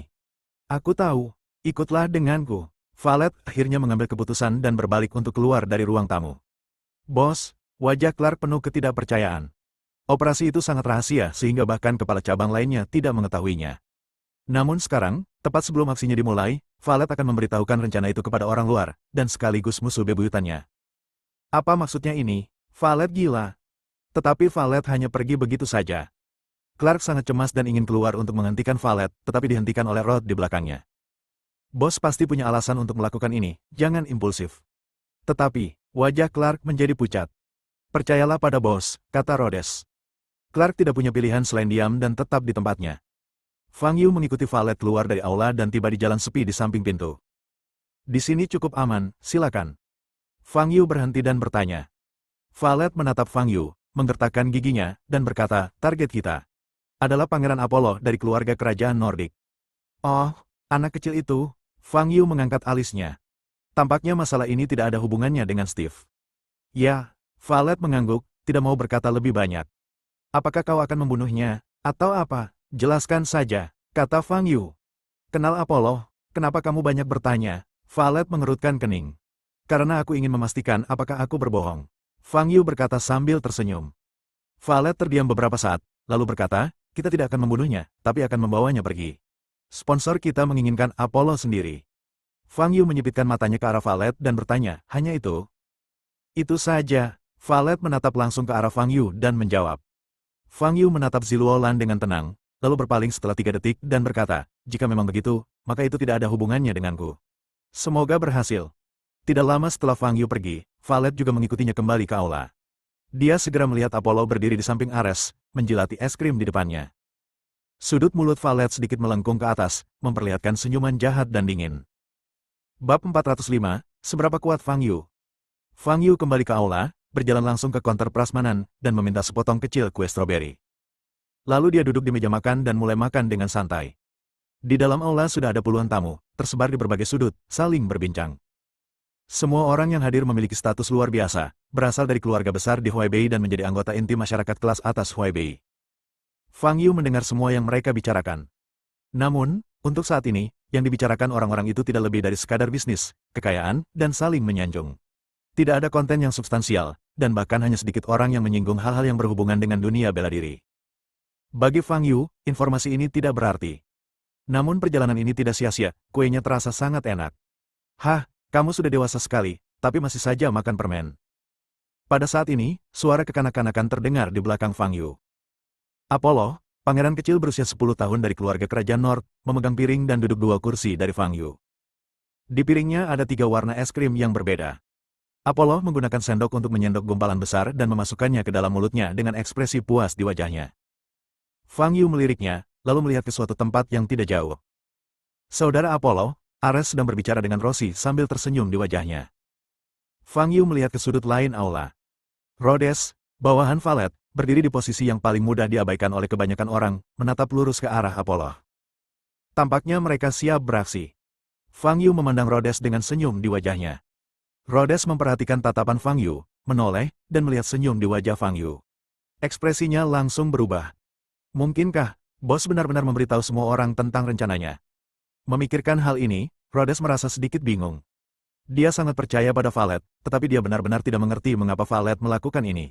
Aku tahu, ikutlah denganku. Valet akhirnya mengambil keputusan dan berbalik untuk keluar dari ruang tamu. Bos, wajah Clark penuh ketidakpercayaan. Operasi itu sangat rahasia sehingga bahkan kepala cabang lainnya tidak mengetahuinya. Namun sekarang, tepat sebelum aksinya dimulai, Valet akan memberitahukan rencana itu kepada orang luar, dan sekaligus musuh bebuyutannya. Apa maksudnya ini? Valet gila. Tetapi Valet hanya pergi begitu saja. Clark sangat cemas dan ingin keluar untuk menghentikan Valet, tetapi dihentikan oleh Rod di belakangnya. Bos pasti punya alasan untuk melakukan ini, jangan impulsif. Tetapi, wajah Clark menjadi pucat. Percayalah pada bos, kata Rhodes. Clark tidak punya pilihan selain diam dan tetap di tempatnya. Fang Yu mengikuti Valet keluar dari aula dan tiba di jalan sepi di samping pintu. Di sini cukup aman, silakan. Fang Yu berhenti dan bertanya. Valet menatap Fang Yu, menggertakkan giginya, dan berkata, target kita adalah Pangeran Apollo dari keluarga kerajaan Nordik. Oh, anak kecil itu. Fang Yu mengangkat alisnya. Tampaknya masalah ini tidak ada hubungannya dengan Steve. Ya, Valet mengangguk, tidak mau berkata lebih banyak. Apakah kau akan membunuhnya, atau apa? Jelaskan saja, kata Fang Yu. Kenal Apollo, kenapa kamu banyak bertanya? Valet mengerutkan kening. Karena aku ingin memastikan apakah aku berbohong. Fang Yu berkata sambil tersenyum. Valet terdiam beberapa saat, lalu berkata, kita tidak akan membunuhnya, tapi akan membawanya pergi. Sponsor kita menginginkan Apollo sendiri. Fang Yu menyipitkan matanya ke arah Valet dan bertanya, hanya itu? Itu saja. Valet menatap langsung ke arah Fang Yu dan menjawab. Fang Yu menatap Ziluolan dengan tenang, lalu berpaling setelah 3 detik dan berkata, jika memang begitu, maka itu tidak ada hubungannya denganku. Semoga berhasil. Tidak lama setelah Fang Yu pergi, Valet juga mengikutinya kembali ke aula. Dia segera melihat Apollo berdiri di samping Ares, menjilati es krim di depannya. Sudut mulut Valet sedikit melengkung ke atas, memperlihatkan senyuman jahat dan dingin. Bab 405, seberapa kuat Fang Yu? Fang Yu kembali ke aula, berjalan langsung ke konter prasmanan, dan meminta sepotong kecil kue stroberi. Lalu dia duduk di meja makan dan mulai makan dengan santai. Di dalam aula sudah ada puluhan tamu, tersebar di berbagai sudut, saling berbincang. Semua orang yang hadir memiliki status luar biasa, berasal dari keluarga besar di Huaibei dan menjadi anggota inti masyarakat kelas atas Huaibei. Fang Yu mendengar semua yang mereka bicarakan. Namun, untuk saat ini, yang dibicarakan orang-orang itu tidak lebih dari sekadar bisnis, kekayaan, dan saling menyanjung. Tidak ada konten yang substansial, dan bahkan hanya sedikit orang yang menyinggung hal-hal yang berhubungan dengan dunia bela diri. Bagi Fang Yu, informasi ini tidak berarti. Namun perjalanan ini tidak sia-sia, kuenya terasa sangat enak. Hah, kamu sudah dewasa sekali, tapi masih saja makan permen. Pada saat ini, suara kekanak-kanakan terdengar di belakang Fang Yu. Apollo, pangeran kecil berusia 10 tahun dari keluarga kerajaan Nord, memegang piring dan duduk 2 kursi dari Fang Yu. Di piringnya ada 3 warna es krim yang berbeda. Apollo menggunakan sendok untuk menyendok gumpalan besar dan memasukkannya ke dalam mulutnya dengan ekspresi puas di wajahnya. Fang Yu meliriknya, lalu melihat ke suatu tempat yang tidak jauh. Saudara Apollo, Ares sedang berbicara dengan Rosie sambil tersenyum di wajahnya. Fang Yu melihat ke sudut lain aula. Rhodes, bawahan Valet, berdiri di posisi yang paling mudah diabaikan oleh kebanyakan orang, menatap lurus ke arah Apollo. Tampaknya mereka siap beraksi. Fang Yu memandang Rhodes dengan senyum di wajahnya. Rhodes memperhatikan tatapan Fang Yu, menoleh, dan melihat senyum di wajah Fang Yu. Ekspresinya langsung berubah. Mungkinkah, bos benar-benar memberitahu semua orang tentang rencananya? Memikirkan hal ini, Rhodes merasa sedikit bingung. Dia sangat percaya pada Valet, tetapi dia benar-benar tidak mengerti mengapa Valet melakukan ini.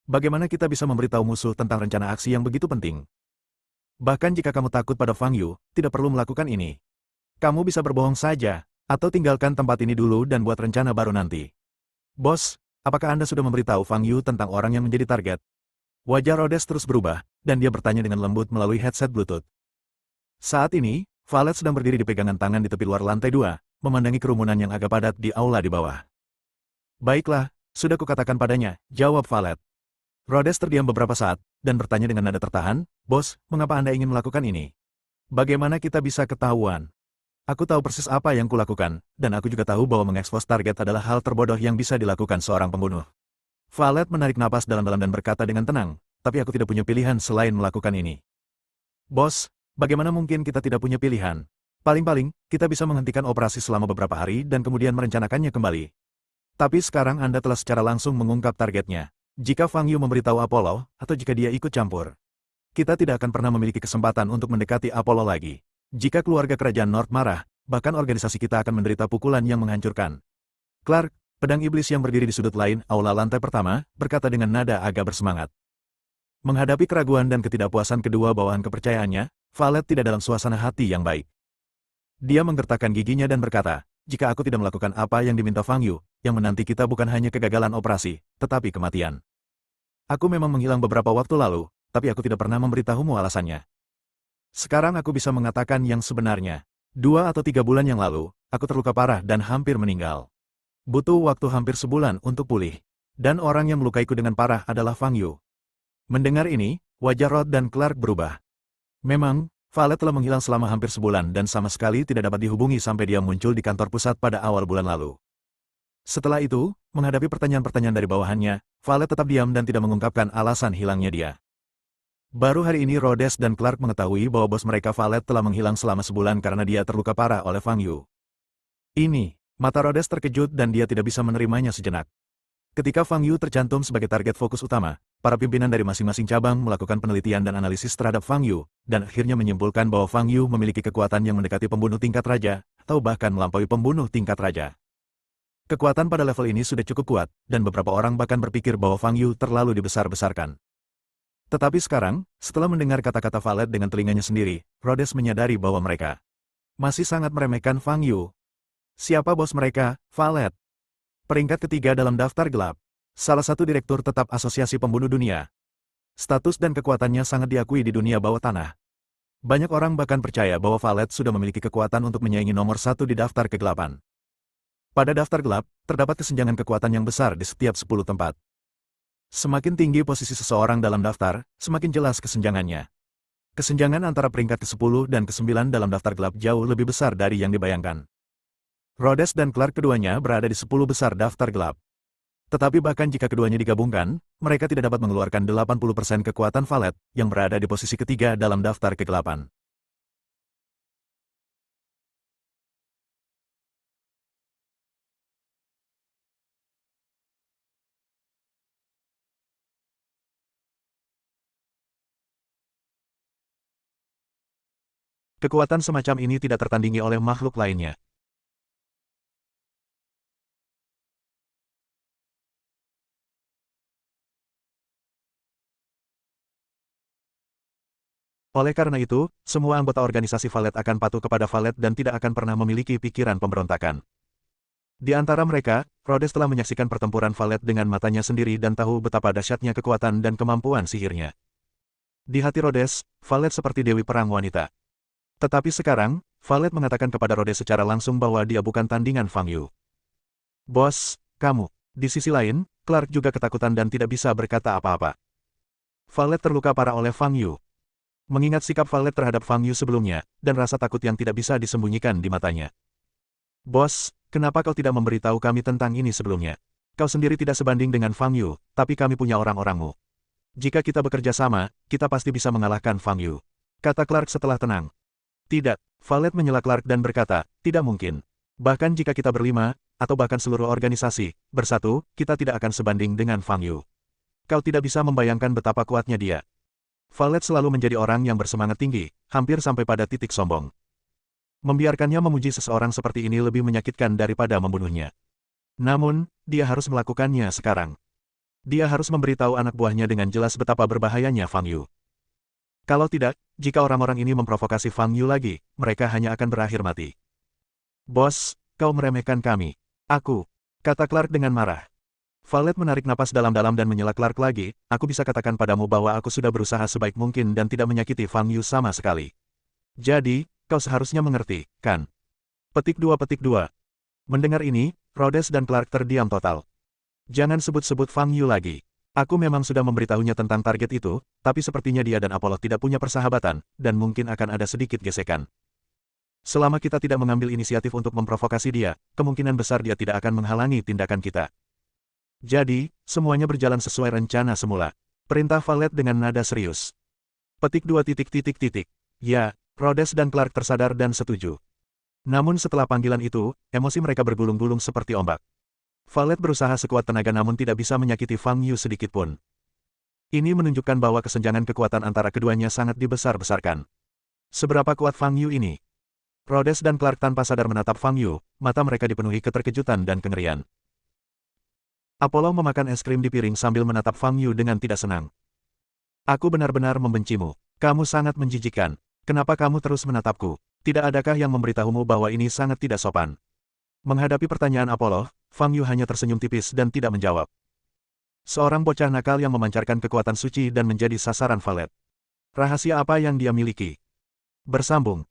Bagaimana kita bisa memberitahu musuh tentang rencana aksi yang begitu penting? Bahkan jika kamu takut pada Fang Yu, tidak perlu melakukan ini. Kamu bisa berbohong saja, atau tinggalkan tempat ini dulu dan buat rencana baru nanti. Bos, apakah Anda sudah memberitahu Fang Yu tentang orang yang menjadi target? Wajah Rhodes terus berubah, dan dia bertanya dengan lembut melalui headset Bluetooth. Saat ini, Valet sedang berdiri di pegangan tangan di tepi luar lantai 2, memandangi kerumunan yang agak padat di aula di bawah. Baiklah, sudah kukatakan padanya, jawab Valet. Rhodes terdiam beberapa saat, dan bertanya dengan nada tertahan, Bos, mengapa Anda ingin melakukan ini? Bagaimana kita bisa ketahuan? Aku tahu persis apa yang kulakukan, dan aku juga tahu bahwa mengekspos target adalah hal terbodoh yang bisa dilakukan seorang pembunuh. Valet menarik napas dalam-dalam dan berkata dengan tenang, tapi aku tidak punya pilihan selain melakukan ini. Bos, bagaimana mungkin kita tidak punya pilihan? Paling-paling, kita bisa menghentikan operasi selama beberapa hari dan kemudian merencanakannya kembali. Tapi sekarang Anda telah secara langsung mengungkap targetnya. Jika Fang Yu memberitahu Apollo, atau jika dia ikut campur, kita tidak akan pernah memiliki kesempatan untuk mendekati Apollo lagi. Jika keluarga kerajaan North marah, bahkan organisasi kita akan menderita pukulan yang menghancurkan. Clark, pedang iblis yang berdiri di sudut lain aula lantai pertama, berkata dengan nada agak bersemangat. Menghadapi keraguan dan ketidakpuasan kedua bawahan kepercayaannya, Valet tidak dalam suasana hati yang baik. Dia menggertakkan giginya dan berkata, jika aku tidak melakukan apa yang diminta Fang Yu, yang menanti kita bukan hanya kegagalan operasi, tetapi kematian. Aku memang menghilang beberapa waktu lalu, tapi aku tidak pernah memberitahumu alasannya. Sekarang aku bisa mengatakan yang sebenarnya. 2 atau 3 bulan yang lalu, aku terluka parah dan hampir meninggal. Butuh waktu hampir sebulan untuk pulih. Dan orang yang melukaiku dengan parah adalah Fang Yu. Mendengar ini, wajah Rod dan Clark berubah. Memang, Valet telah menghilang selama hampir sebulan dan sama sekali tidak dapat dihubungi sampai dia muncul di kantor pusat pada awal bulan lalu. Setelah itu, menghadapi pertanyaan-pertanyaan dari bawahannya, Valet tetap diam dan tidak mengungkapkan alasan hilangnya dia. Baru hari ini Rhodes dan Clark mengetahui bahwa bos mereka Valet telah menghilang selama sebulan karena dia terluka parah oleh Fang Yu. Ini, mata Rhodes terkejut dan dia tidak bisa menerimanya sejenak. Ketika Fang Yu tercantum sebagai target fokus utama, para pimpinan dari masing-masing cabang melakukan penelitian dan analisis terhadap Fang Yu, dan akhirnya menyimpulkan bahwa Fang Yu memiliki kekuatan yang mendekati pembunuh tingkat raja, atau bahkan melampaui pembunuh tingkat raja. Kekuatan pada level ini sudah cukup kuat, dan beberapa orang bahkan berpikir bahwa Fang Yu terlalu dibesar-besarkan. Tetapi sekarang, setelah mendengar kata-kata Valet dengan telinganya sendiri, Rhodes menyadari bahwa mereka masih sangat meremehkan Fang Yu. Siapa bos mereka, Valet? Peringkat ketiga dalam daftar gelap. Salah satu direktur tetap Asosiasi Pembunuh Dunia. Status dan kekuatannya sangat diakui di dunia bawah tanah. Banyak orang bahkan percaya bahwa Valet sudah memiliki kekuatan untuk menyaingi nomor 1 di daftar kegelapan. Pada daftar gelap, terdapat kesenjangan kekuatan yang besar di setiap 10 tempat. Semakin tinggi posisi seseorang dalam daftar, semakin jelas kesenjangannya. Kesenjangan antara peringkat ke-10 dan ke-9 dalam daftar gelap jauh lebih besar dari yang dibayangkan. Rhodes dan Clark keduanya berada di 10 besar daftar gelap. Tetapi bahkan jika keduanya digabungkan, mereka tidak dapat mengeluarkan 80% kekuatan Valet, yang berada di posisi ketiga dalam daftar kegelapan. Kekuatan semacam ini tidak tertandingi oleh makhluk lainnya. Oleh karena itu, semua anggota organisasi Valet akan patuh kepada Valet dan tidak akan pernah memiliki pikiran pemberontakan. Di antara mereka, Rhodes telah menyaksikan pertempuran Valet dengan matanya sendiri dan tahu betapa dahsyatnya kekuatan dan kemampuan sihirnya. Di hati Rhodes, Valet seperti dewi perang wanita. Tetapi sekarang, Valet mengatakan kepada Rhodes secara langsung bahwa dia bukan tandingan Fang Yu. Bos, kamu. Di sisi lain, Clark juga ketakutan dan tidak bisa berkata apa-apa. Valet terluka parah oleh Fang Yu. Mengingat sikap Valet terhadap Fang Yu sebelumnya, dan rasa takut yang tidak bisa disembunyikan di matanya. Bos, kenapa kau tidak memberitahu kami tentang ini sebelumnya? Kau sendiri tidak sebanding dengan Fang Yu, tapi kami punya orang-orangmu. Jika kita bekerja sama, kita pasti bisa mengalahkan Fang Yu. Kata Clark setelah tenang. Tidak, Valet menyela Clark dan berkata, tidak mungkin. Bahkan jika kita berlima, atau bahkan seluruh organisasi, bersatu, kita tidak akan sebanding dengan Fang Yu. Kau tidak bisa membayangkan betapa kuatnya dia. Valet selalu menjadi orang yang bersemangat tinggi, hampir sampai pada titik sombong. Membiarkannya memuji seseorang seperti ini lebih menyakitkan daripada membunuhnya. Namun, dia harus melakukannya sekarang. Dia harus memberitahu anak buahnya dengan jelas betapa berbahayanya Fang Yu. Kalau tidak, jika orang-orang ini memprovokasi Fang Yu lagi, mereka hanya akan berakhir mati. Bos, kau meremehkan kami. Aku, kata Clark dengan marah. Valet menarik napas dalam-dalam dan menyela Clark lagi, aku bisa katakan padamu bahwa aku sudah berusaha sebaik mungkin dan tidak menyakiti Fang Yu sama sekali. Jadi, kau seharusnya mengerti, kan? Petik 2. Mendengar ini, Rhodes dan Clark terdiam total. Jangan sebut-sebut Fang Yu lagi. Aku memang sudah memberitahunya tentang target itu, tapi sepertinya dia dan Apollo tidak punya persahabatan, dan mungkin akan ada sedikit gesekan. Selama kita tidak mengambil inisiatif untuk memprovokasi dia, kemungkinan besar dia tidak akan menghalangi tindakan kita. Jadi, semuanya berjalan sesuai rencana semula. Perintah Valet dengan nada serius. Petik 2. Ya, Rhodes dan Clark tersadar dan setuju. Namun setelah panggilan itu, emosi mereka bergulung-gulung seperti ombak. Valet berusaha sekuat tenaga namun tidak bisa menyakiti Fang Yu sedikitpun. Ini menunjukkan bahwa kesenjangan kekuatan antara keduanya sangat dibesar-besarkan. Seberapa kuat Fang Yu ini? Rhodes dan Clark tanpa sadar menatap Fang Yu, mata mereka dipenuhi keterkejutan dan kengerian. Apollo memakan es krim di piring sambil menatap Fang Yu dengan tidak senang. Aku benar-benar membencimu. Kamu sangat menjijikkan. Kenapa kamu terus menatapku? Tidak adakah yang memberitahumu bahwa ini sangat tidak sopan? Menghadapi pertanyaan Apollo, Fang Yu hanya tersenyum tipis dan tidak menjawab. Seorang bocah nakal yang memancarkan kekuatan suci dan menjadi sasaran Valet. Rahasia apa yang dia miliki? Bersambung.